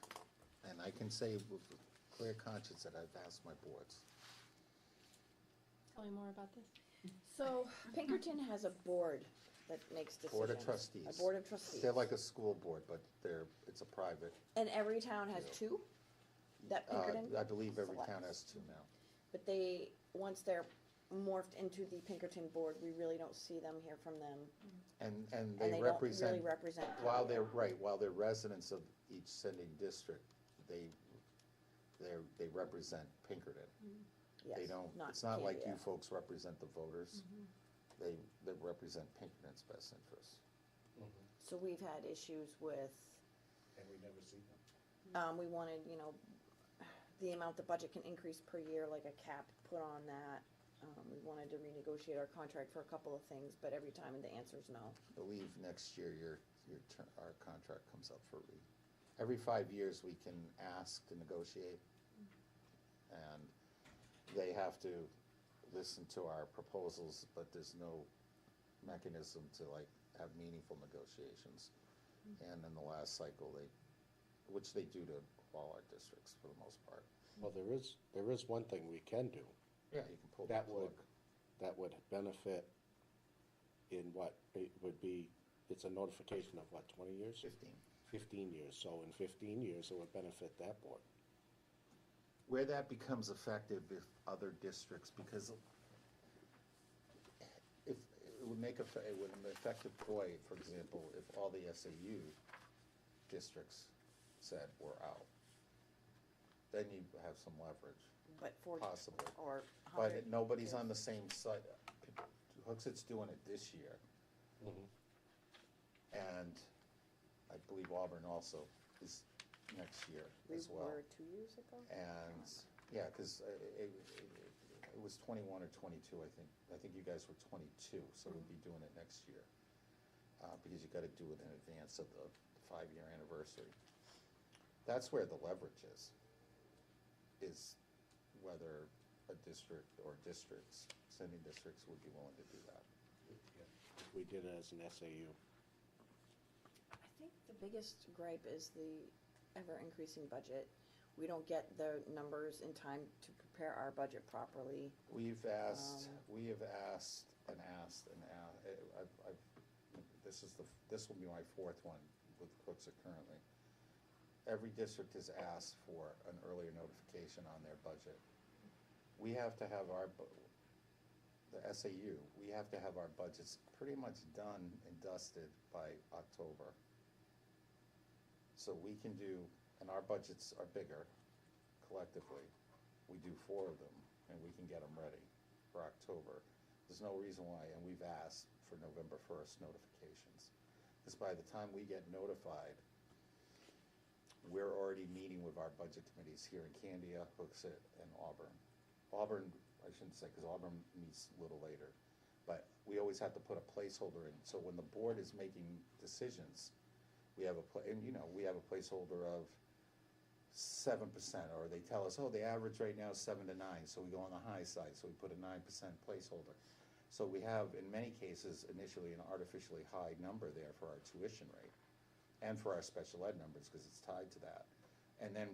and I can say with a clear conscience that I've asked my boards. Tell me more about this. so Pinkerton has a board that makes decisions. Board of trustees. A board of trustees. They're like a school board, but it's a private. And every town has Yeah. two? That Pinkerton? I believe every selects. town has 2 now. But they, once they're morphed into the Pinkerton board, we really don't see them, hear from them. And And they they don't represent, really represent. while Candia. they're, right, while they're residents of each sending district, they represent Pinkerton. They Yes, don't, it's not like you Candia. folks represent the voters. They represent Pinkerton's best interests. So we've had issues with, And we never see them. we wanted, the amount the budget can increase per year, like a cap put on that. We wanted to renegotiate our contract for a couple of things, but every time the answer is no. I believe next year our contract comes up for every 5 years we can ask to negotiate. And they have to listen to our proposals, but there's no mechanism to have meaningful negotiations. And in the last cycle, which they do to all our districts for the most part. Well, there is one thing we can do. Yeah, you can pull the That plug. would benefit in what it would be, it's a notification of what, 20 years? 15. 15 years, so in 15 years, it would benefit that board. Where that becomes effective if other districts, because if, it would make it would an effective ploy, for example, if all the SAU districts said we're out, then you have some leverage, But 40 possibly. or But 100. nobody's on the same side. Hooksit's doing it this year, and I believe Auburn also is next year as well. We were 2 years ago? And, yeah, because it was 21 or 22, I think. I think you guys were 22, so we'll be doing it next year. Because you gotta do it in advance of the 5-year anniversary. That's where the leverage is whether a district or districts, sending districts would be willing to do that. If we did it as an SAU. I think the biggest gripe is the ever-increasing budget. we don't get the numbers in time to prepare our budget properly. We have asked and asked and asked, this will be my fourth one with Cooksit currently. Every district has asked for an earlier notification on their budget. We have to have the SAU, we have to have our budgets pretty much done and dusted by October. So we can do, and our budgets are bigger collectively. We do 4 of them, and we can get them ready for October. There's no reason why, and we've asked for November 1st notifications. Because by the time we get notified, we're already meeting with our budget committees here in Candia, Hooksett, and Auburn. Auburn, I shouldn't say, because Auburn meets a little later, but we always have to put a placeholder in. So when the board is making decisions, we have we have a placeholder of 7%, or they tell us, oh, the average right now is 7 to 9, so we go on the high side, so we put a 9% placeholder. So we have, in many cases, initially an artificially high number there for our tuition rate, and for our special ed numbers, because it's tied to that. And then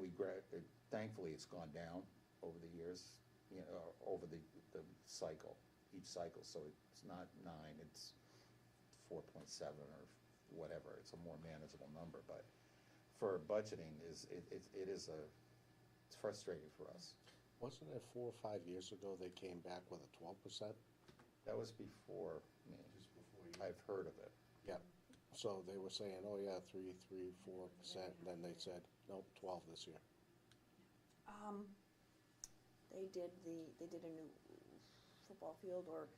thankfully, it's gone down over the years, over the cycle, each cycle, so it's not 9, it's 4.7 or whatever, it's a more manageable number, but for budgeting, it's frustrating for us. Wasn't it 4 or 5 years ago they came back with a 12%? That was before me. Just before you. I've heard of it. Yeah, so they were saying, oh yeah, 3, 4%, then they said, nope, 12 this year. They did a new football field, or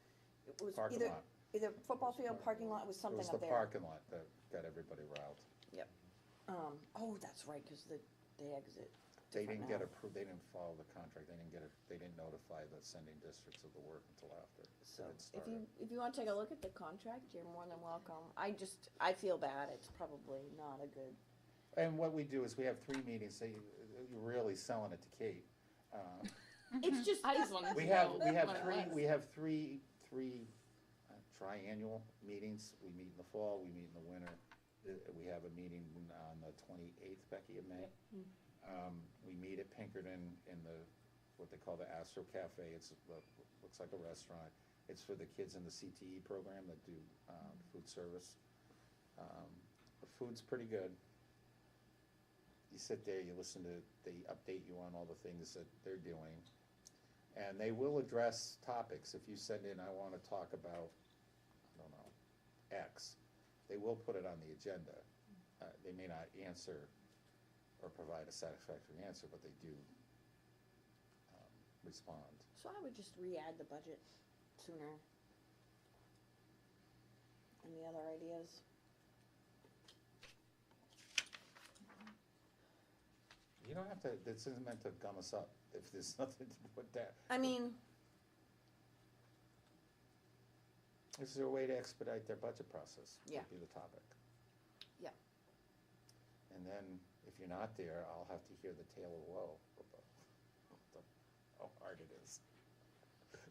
it was Parking lot. either football field, parking lot, it was It something was up the there. parking lot that got everybody riled. Yep. Oh, that's right, because they exit. They different didn't get now. approved, they didn't follow the contract, they didn't notify the sending districts of the work until after So it if started. you want to take a look at the contract, you're more than welcome. I feel bad. It's probably not a good. And what we do is we have 3 meetings, you're really selling it to Kate. It's just. I just wanted to We have know what it was. three triannual meetings. We meet in the fall, we meet in the winter. We have a meeting on the 28th, Becky, of May. We meet at Pinkerton in what they call the Astro Cafe. Looks like a restaurant. It's for the kids in the CTE program that do food service. The food's pretty good. You sit there, you listen to, they update you on all the things that they're doing. And they will address topics. If you send in, I want to talk about, I don't know, X, they will put it on the agenda. They may not answer or provide a satisfactory answer, but they do respond. So I would just re-add the budget sooner. Any other ideas? You don't have to, this isn't meant to gum us up if there's nothing to put down. I mean, Is there a way to expedite their budget process? Yeah. Would be the topic. Yeah. And then, if you're not there, I'll have to hear the tale of woe about how hard it is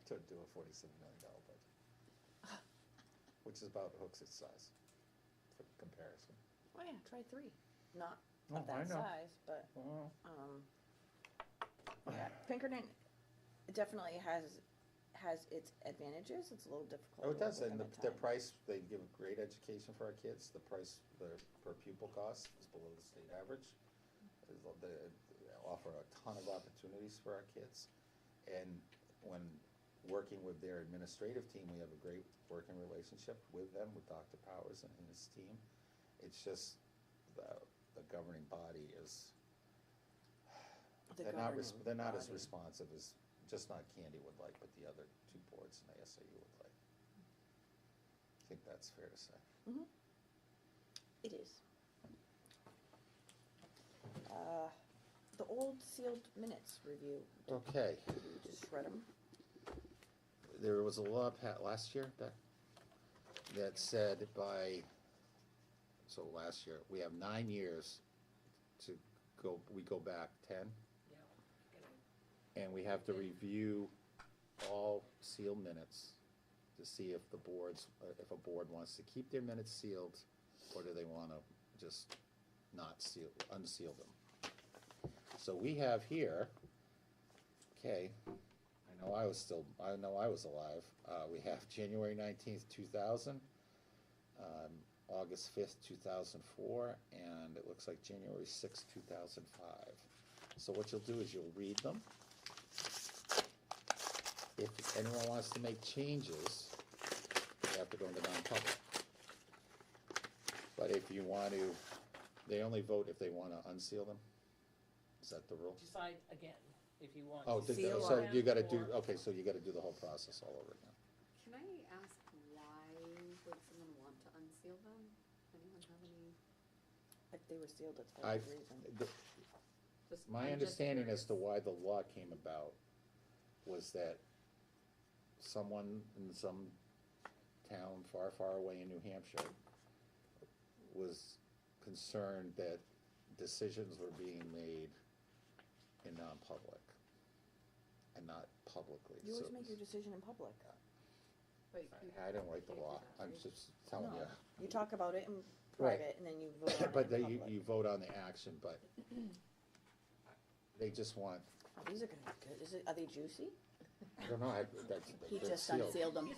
to do a $47 million budget. Which is about Hooks's size, for comparison. oh yeah, try 3. Not Oh, of that I know. size, but, Well, yeah, Pinkerton definitely has its advantages. It's a little difficult. Oh, it to does, work and within their time. price, they give a great education for our kids. The price, the per pupil cost is below the state average. They offer a ton of opportunities for our kids. And when working with their administrative team, we have a great working relationship with them, with Dr. Powers and his team. It's just the governing body is, The they're not governing as body. responsive as, just not Candy would like, but the other 2 boards in the SAU would like. I think that's fair to say. It is. The old sealed minutes review. Okay, Did you just shred them? there was a law last year that said last year, we have 9 years to go, we go back 10. And we have to review all sealed minutes to see if the if a board wants to keep their minutes sealed, or do they want to just not unseal them. So we have here, okay, I know I was alive. We have January 19th, 2000, August 5th, 2004, and it looks like January 6th, 2005. So what you'll do is you'll read them. If anyone wants to make changes, you have to go into non-public. But if you want to, they only vote if they want to unseal them? Is that the rule? Decide again if you want Oh, to seal so them you gotta do, or- okay, so you gotta do the whole process all over again. Can I ask why would someone want to unseal them? Anyone have any? If they were sealed, it's for I, a good reason. my I'm just understanding as to curious. why the law came about was that someone in some town far, far away in New Hampshire was concerned that decisions were being made in non-public and not publicly. You So always make your decision in public. I didn't write the law, I'm just telling you. You talk about it in Right. private, and then you vote on it But in they, public. you vote on the action, but they just want, Oh, these are gonna be good. Are they juicy? I don't know, that's, He they're just sealed. unsealed them.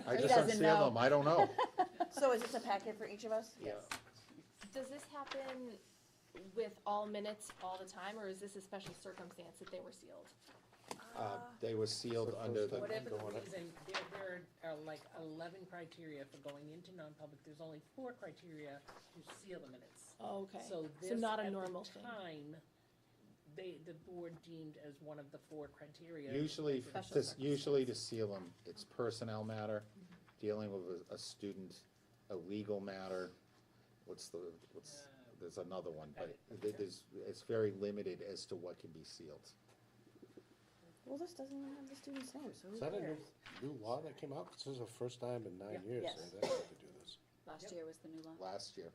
I He just doesn't unsealed know. them, I don't know. So is this a packet for each of us? Yeah. Does this happen with all minutes all the time, or is this a special circumstance that they were sealed? They were sealed under the, Whatever the Going up. reason, there are like 11 criteria for going into non-public. There's only 4 criteria to seal the minutes. Oh, okay. So So this, not a at normal the thing. time, the board deemed as one of the 4 criteria. usually, Special usually to seal them, it's personnel matter, dealing with a student, a legal matter, there's another one, but it's very limited as to what can be sealed. Well, this doesn't even have the student's name, so who Is that a cares? new law that came out? 'Cause this is the first time in 9 years Yes. they've had to do this. Last Yep. year was the new law. Last year,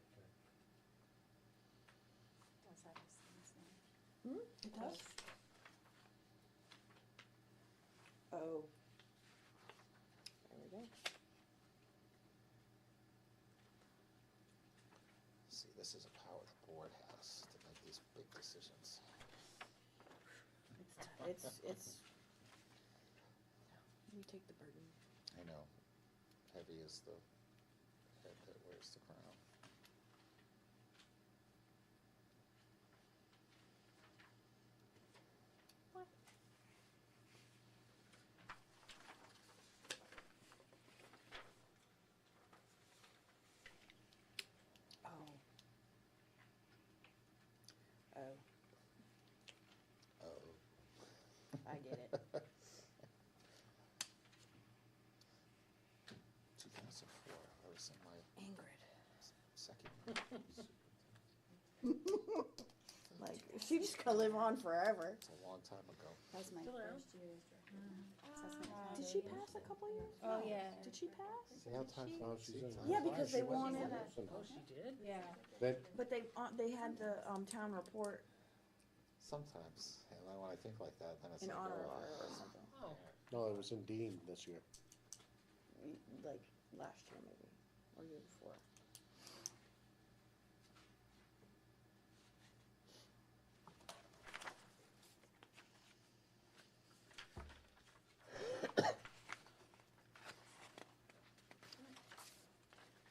It does? Oh. There we go. see, this is a power the board has to make these big decisions. It's, you take the burden. I know, heavy is the head that wears the crown. Oh. Oh, Oh. I get it. 2004, I was in my Ingrid. second, Like, she just gonna live on forever. it's a long time ago. That was my Still around? first year's assessment. Did she pass a couple years? Oh, No. yeah. Did she pass? See how time No, she's in. Yeah, because they She went wanted- to Wilson. Oh, she did? Yeah. But they had the, town report Sometimes, and then when I think like that, then it's in like, honor of oh, her or something, Oh, No, it was in Dean this year. like, last year maybe, or year before.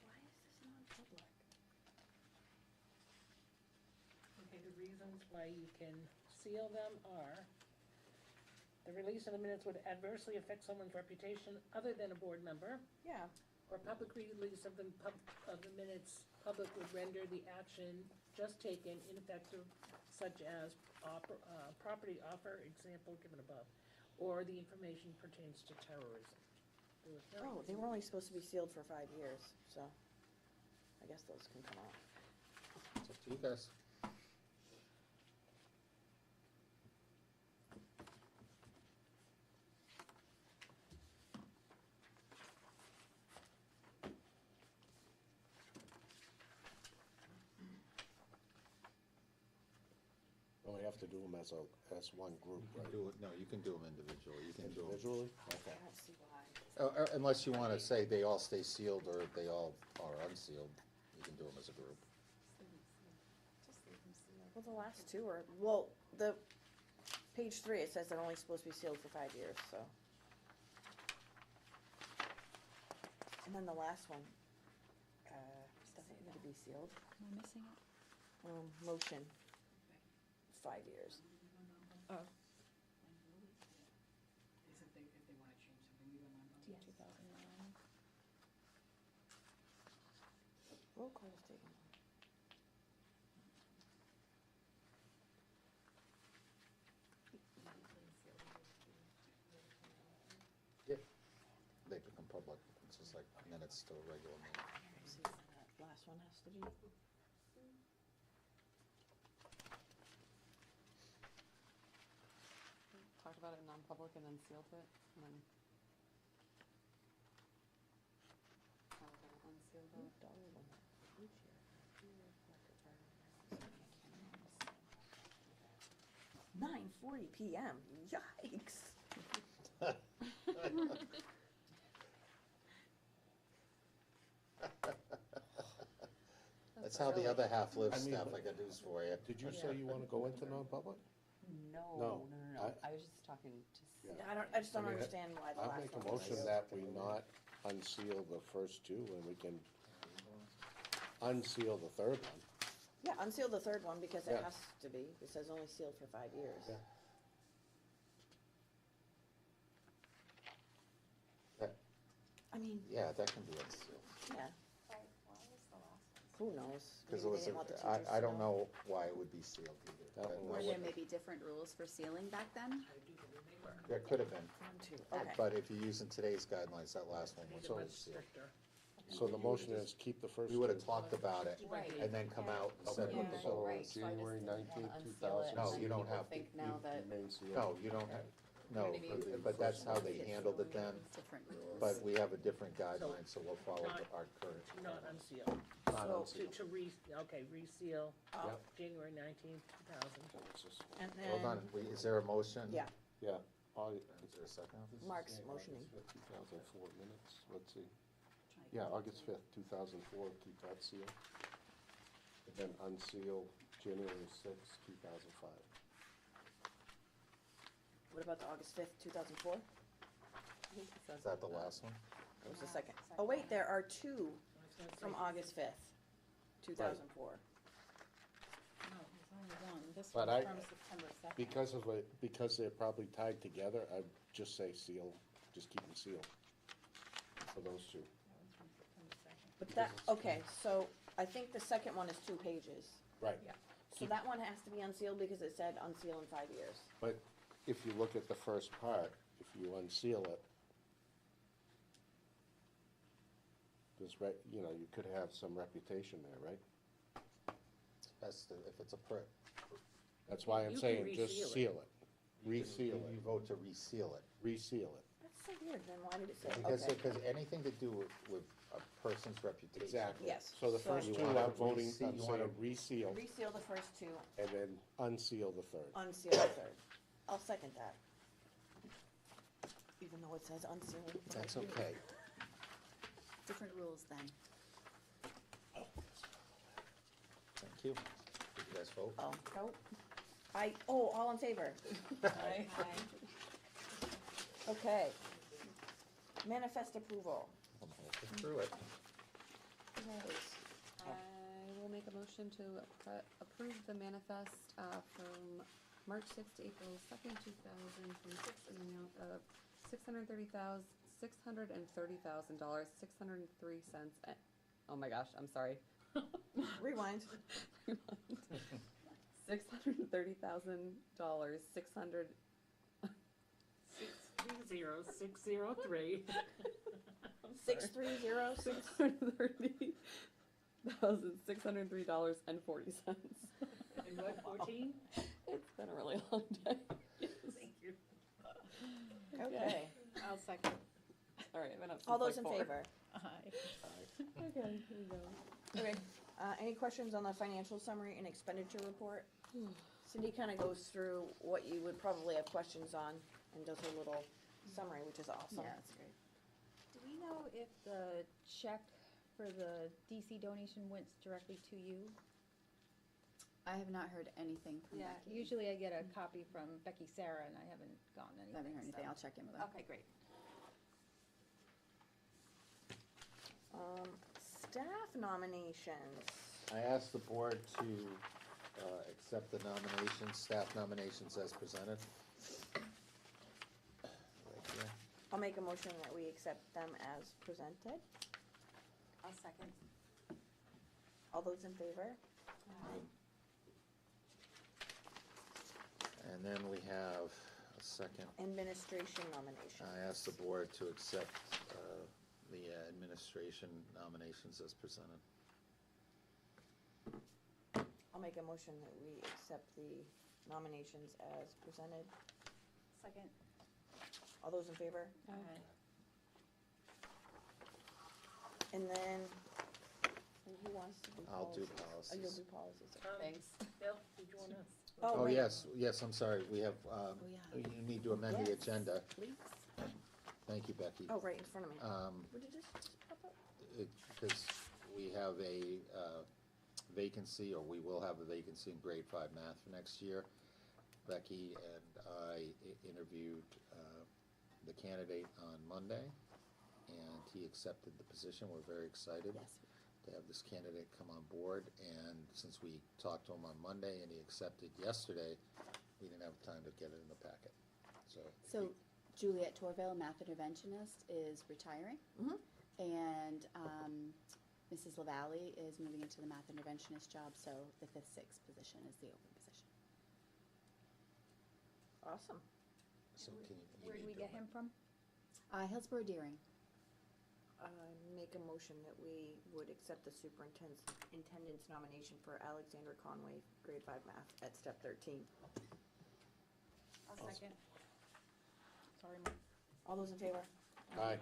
Why is this non-public? okay, the reasons why you can seal them are: the release of the minutes would adversely affect someone's reputation other than a board member, Yeah, or public release of the minutes, public would render the action just taken ineffective, such as property offer, example given above, or the information pertains to terrorism. There was no oh, they reason- were only supposed to be sealed for 5 years, so I guess those can come out. It's up to you guys. We have to do them as one group, right? No, you can do them individually, you can do them. Individually? I don't see why. Unless you wanna say they all stay sealed or they all are unsealed, you can do them as a group. Just leave them sealed. Well, the last two are, well, the, page 3, it says they're only supposed to be sealed for 5 years, so. And then the last one, doesn't need to be sealed. Am I missing it? Motion, 5 years. Oh. Is if they wanna change something, we don't mind. 2009. Roll call is taken. They become public, it's just like minutes to a regular meeting. See when that last one has to be. Talked about it in non-public and then sealed it, and then. How we're gonna unseal the. Dollar limit each year. 9:40 p.m. Yikes. That's how the other half lives, I mean, Steph, I got news for you. Did you say you wanna go into non-public? No, I was just talking to. I just don't I mean, understand why the I'll last make a one was motion sealed. that we not unseal the first two, and we can unseal the third one. Yeah, unseal the third one because it Yeah. has to be. It says only sealed for 5 years. Yeah. I mean, Yeah, that can be unsealed. yeah, Why was the last who knows? Because Maybe it was, they didn't want the I teachers to don't know why it would be sealed either. That That- one Were that there would- maybe different rules for sealing back then? There could have been, 1, 2, okay. but if you're using today's guidelines, that last one was Make it much always sealed. stricter. So the motion is keep the first We would have two. talked about it Right. and then come out and said what the Yeah, vote right, was. so I just January didn't wanna 19th, unseal it, 2000. No, and you don't people have to. think now that. Remain sealed. No, you don't have, no, what I mean? but that's how they handled it then, Different rules. but we have a different guideline, so we'll follow Not- our current. Not unseal. Not So- unsealed. Okay, reseal, Oh, January 19th, 2000. It's just- and then. Hold on, is there a motion? Yeah, Yeah, Is there a second? Mark's motioning. 2004 minutes, let's see. Yeah, August 5th, 2004, keep that sealed. And then unseal January 6th, 2005. What about the August 5th, 2004? Is that the last one? That was the second. Oh, wait, there are two I was gonna from say- August 5th, 2004. No, there's only one. This But one's I- from September 2nd. Because they're probably tied together, I'd just say seal, just keep them sealed for those two. That one's from September 2nd. But that, okay, so I think the second one is 2 pages. Right. So that one has to be unsealed because it said unseal in 5 years. But if you look at the first part, if you unseal it, you could have some reputation there, right? If it's a prick. That's why I'm You can saying reseal just it. seal it. Reseal You it, vote to reseal it. reseal it. That's so weird, then why did it say, Because, okay. because anything to do with a person's reputation. Exactly. Yes. So the So- first You two wanna I'm voting, reseal- I'm you wanna- saying reseal, Reseal the first 2, and then unseal the third. unseal the third. I'll second that. Even though it says unseal. in 5 That's years. okay. Different rules then. Thank you. Did you guys vote? Oh, nope. All in favor? Aye. Okay. Manifest approval. I'm halfway through it. I will make a motion to approve the manifest from March 6th to April 2nd, 2026 in the amount of $630,000, $603,000, oh my gosh, I'm sorry. Rewind. $630,000, 600, 630-603. 6306. $630,603.40. And what, 14? It's been a really long day. Thank you. Okay. I'll second. All right, I've been up since All those like in 4. favor? Aye. Okay, here we go. Okay. Any questions on the financial summary and expenditure report? Cindy kind of goes through what you would probably have questions on and does her little summary, which is awesome. Yeah, that's great. Do we know if the check for the DC donation went directly to you? I have not heard anything from Yeah, Becky. usually I get a copy from Becky Sarah, and I haven't gotten I anything. haven't heard anything. so- I'll check in with her. Okay, great. Staff nominations. I asked the board to accept the nominations, staff nominations as presented. Right here. I'll make a motion that we accept them as presented. I'll second. All those in favor? And then we have a second. Administration nomination. I asked the board to accept the administration nominations as presented. I'll make a motion that we accept the nominations as presented. Second. All those in favor? Aye. And then, who wants to do I'll do policies? Oh, you'll policies. do policies. Thanks. Bill, did you wanna? Oh, right. yes, I'm sorry, we have, yeah. you need to amend the Yes, agenda. Please. Thank you, Becky. Oh, right in front of me. Um, What did this just pop up? Because we have a vacancy, or we will have a vacancy in grade 5 math for next year. Becky and I interviewed the candidate on Monday, and he accepted the position. We're very excited Yes. to have this candidate come on board, and since we talked to him on Monday and he accepted yesterday, we didn't have time to get it in the packet, so. So Juliet Torville, math interventionist, is retiring. Mhm. And Mrs. LaValle is moving into the math interventionist job, so the 5th, 6th position is the open position. Awesome. So can you Where did need we to get amend- him from? Hillsborough Deering. Make a motion that we would accept the superintendent's nomination for Alexander Conway, grade 5 math at step 13. I'll second. Sorry, Mike. All those in favor? Aye.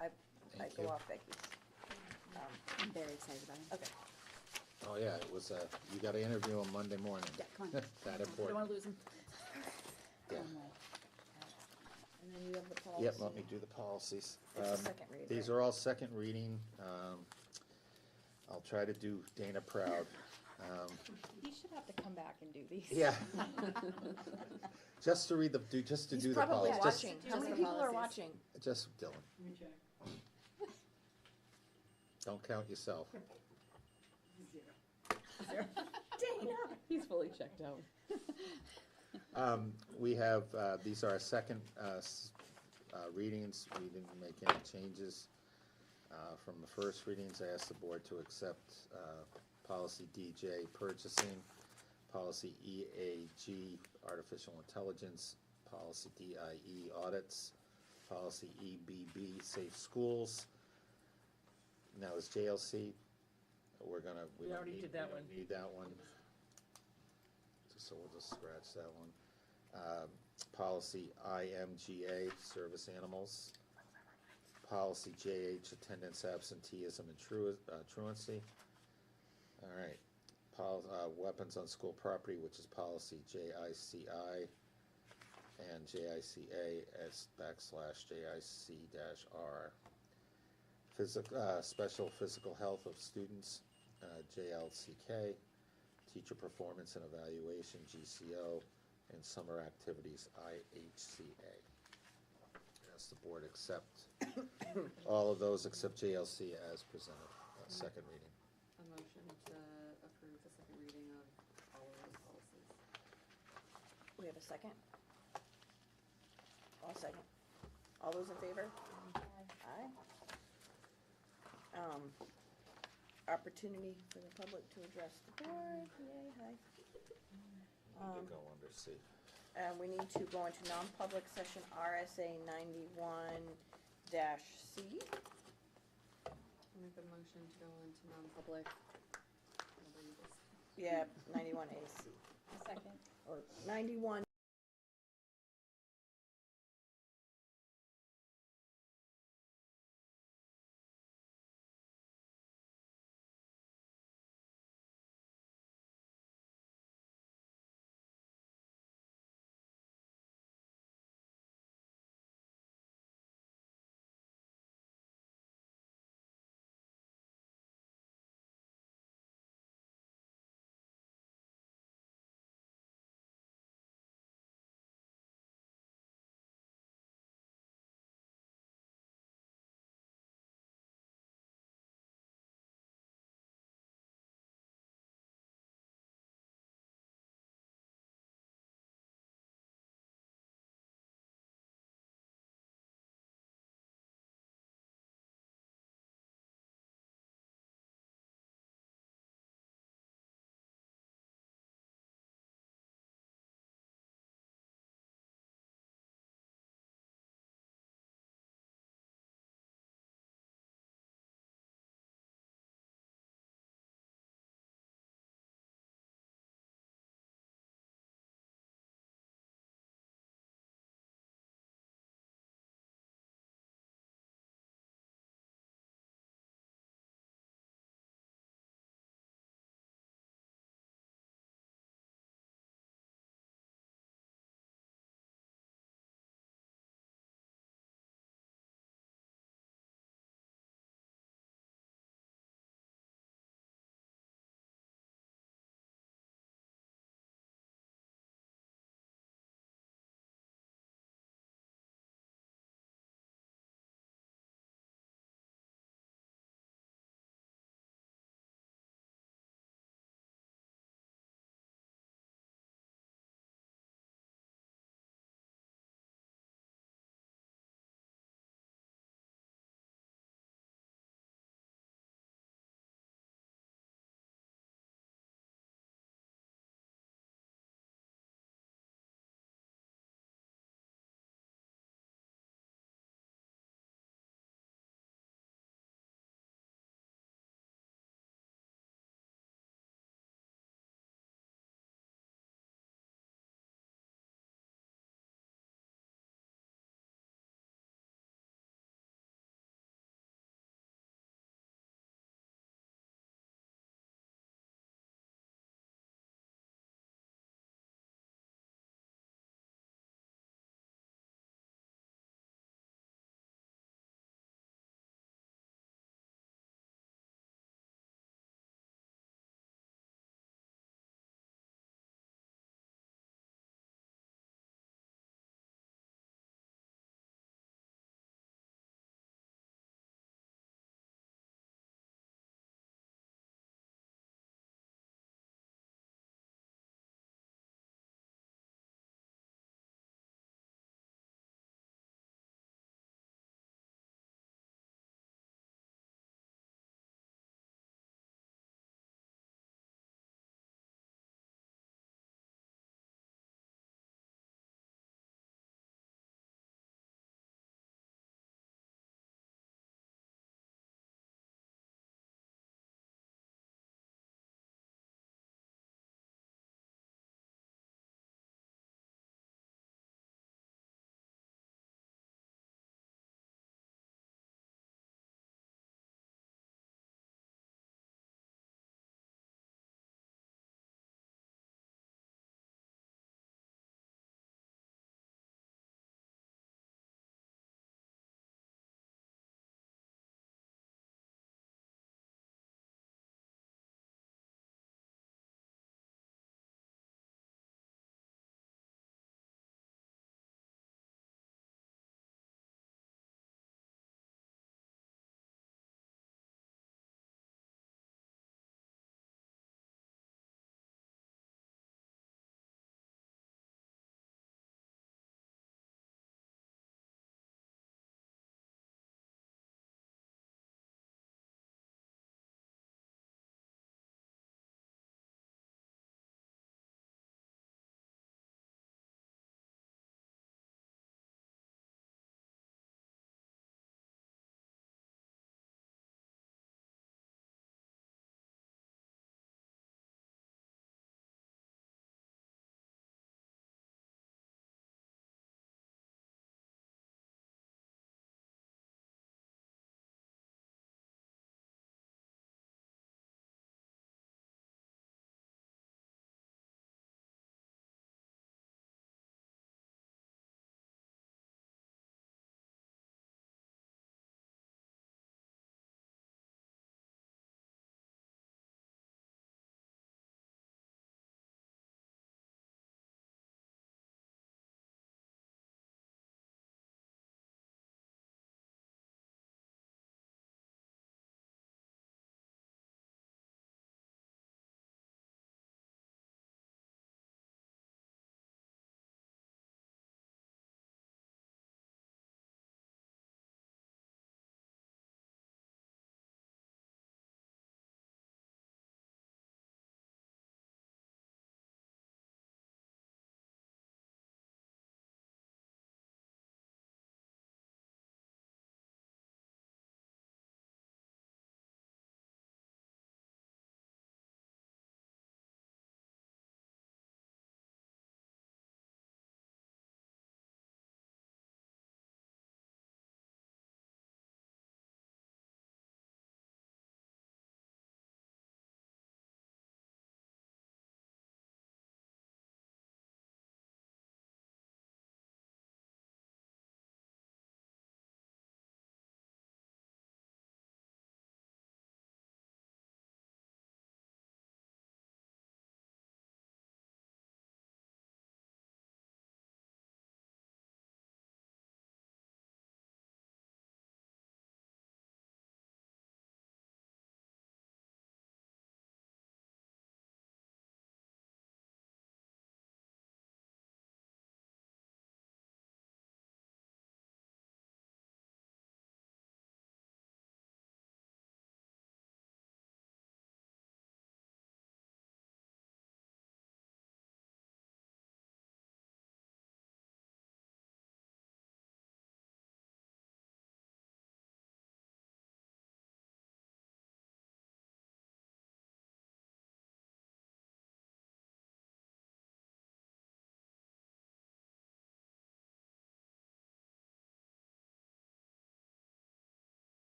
I Thank go you. off Becky's. I'm very excited about him. Okay. Oh, yeah, it was, you gotta interview him Monday morning. Yeah, come on. That I don't important. want to lose him. Yeah. Conway. And then you have the policy. Yep, let me do the policies. It's the second read, These right? are all second reading. I'll try to do Dana proud. He should have to come back and do these. Yeah. Just to read just to He's do the probably policies. Just- watching. just How many the people are policies. watching? Just Dylan, Let me check. don't count yourself. Dana. He's fully checked out. We have, these are our second readings. We didn't make any changes from the first readings. I asked the board to accept policy DJ purchasing, policy EAG artificial intelligence, policy DIE audits, policy EBB safe schools. Now is JLC, we We don't already need, did that we don't one. need that one. So we'll just scratch that one. Policy IMGA, service animals. Policy JH, attendance, absenteeism, and truancy. All right. Weapons on school property, which is policy JICI and JICA as /JIC-R. Special physical health of students, JLCK. Teacher performance and evaluation, GCO, and summer activities, IHCA. Ask the board accept all of those except JLC as presented, second reading. A motion to approve the second reading of all of those policies. We have a second? I'll second. All those in favor? Aye. Opportunity for the public to address the board, yay, hi. To go under C. We need to go into non-public session RSA 91-C. Make a motion to go into non-public. I'll read this. Yeah, 91AC, Second. or 91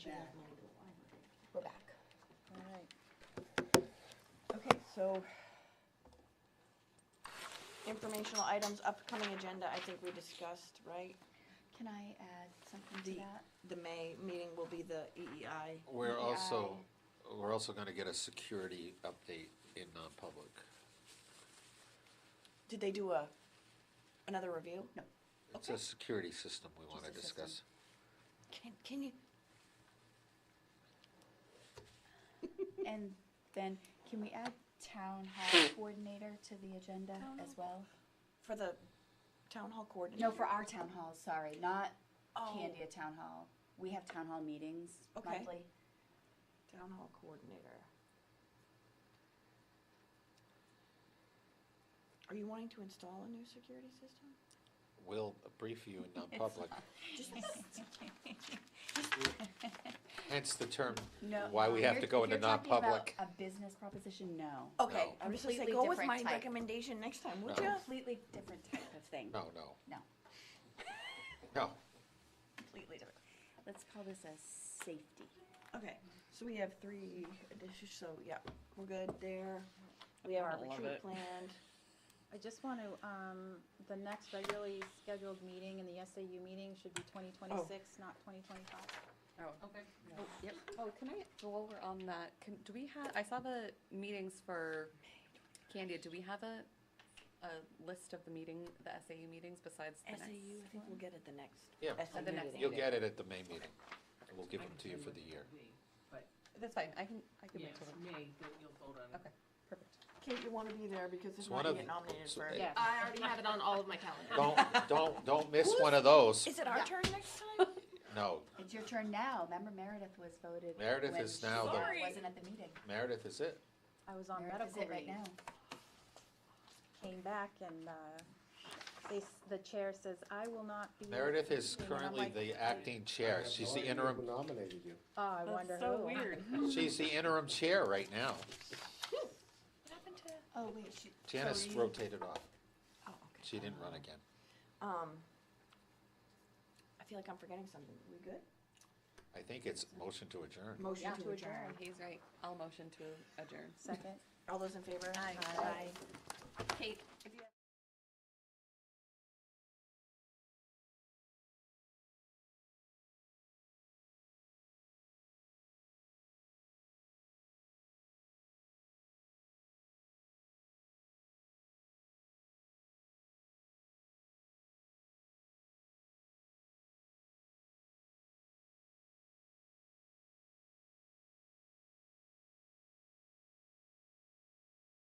back. We're back. Alright. Okay, so informational items, upcoming agenda, I think we discussed, right? Can I add something to The, that? the May meeting will be the E EEI. We're also gonna get a security update in non-public. Did they do another review? No. It's a security system we wanna Just a system. discuss. Can you, And then, can we add town hall coordinator to the agenda as well? for the town hall coordinator? No, for our town hall, sorry, not Oh. Candia Town Hall. We have town hall meetings Okay. monthly. Town hall coordinator. Are you wanting to install a new security system? We'll brief you in non-public, Just, hence the term, No. why we have to go into If you're talking non-public. about a business proposition, no. okay, No. I was just gonna say, Completely go with different my type. recommendation next time, would No. ya? Completely different type of thing. No. No, No, completely different. Let's call this a safety. Okay, so we have 3 additions, so yeah, we're good there. We have our retreat planned. I just want to, the next regularly scheduled meeting and the SAU meeting should be 2026, not 2025. Okay. Oh, yep. Oh, can I go over on that? Do we have, I saw the meetings for Candia. Do we have a list of the SAU meetings besides the next? SAU, I think we'll get it the next. Yeah. SAU The next meeting. you'll get it at the May meeting. We'll give them to you for the year. That's fine. I can wait till May, that you'll vote on it. Okay, perfect. Kate, you wanna be there because It's if one not, you of- get nominated so- for. Yeah. I already have it on all of my calendars. Don't miss one of those. Is it our turn next time? No, It's your turn now. Remember Meredith was voted. Meredith when is now she the- Sorry. wasn't at the meeting. Meredith is it. I was on Meredith is medical it right leave. now. Came back and, the chair says, I will not be. Meredith is And I'm currently like, the acting chair. She's the Who interim, nominated you? Oh, I wonder who. she's the interim chair right now. What happened to? Oh, wait, she. Janice so you- rotated off. Oh, okay. She didn't run again. I feel like I'm forgetting something. We good? I think it's motion to adjourn. Motion Yeah. to To adjourn. adjourn. He's right. I'll motion to adjourn. Second. All those in favor? Aye. Aye. Kate, if you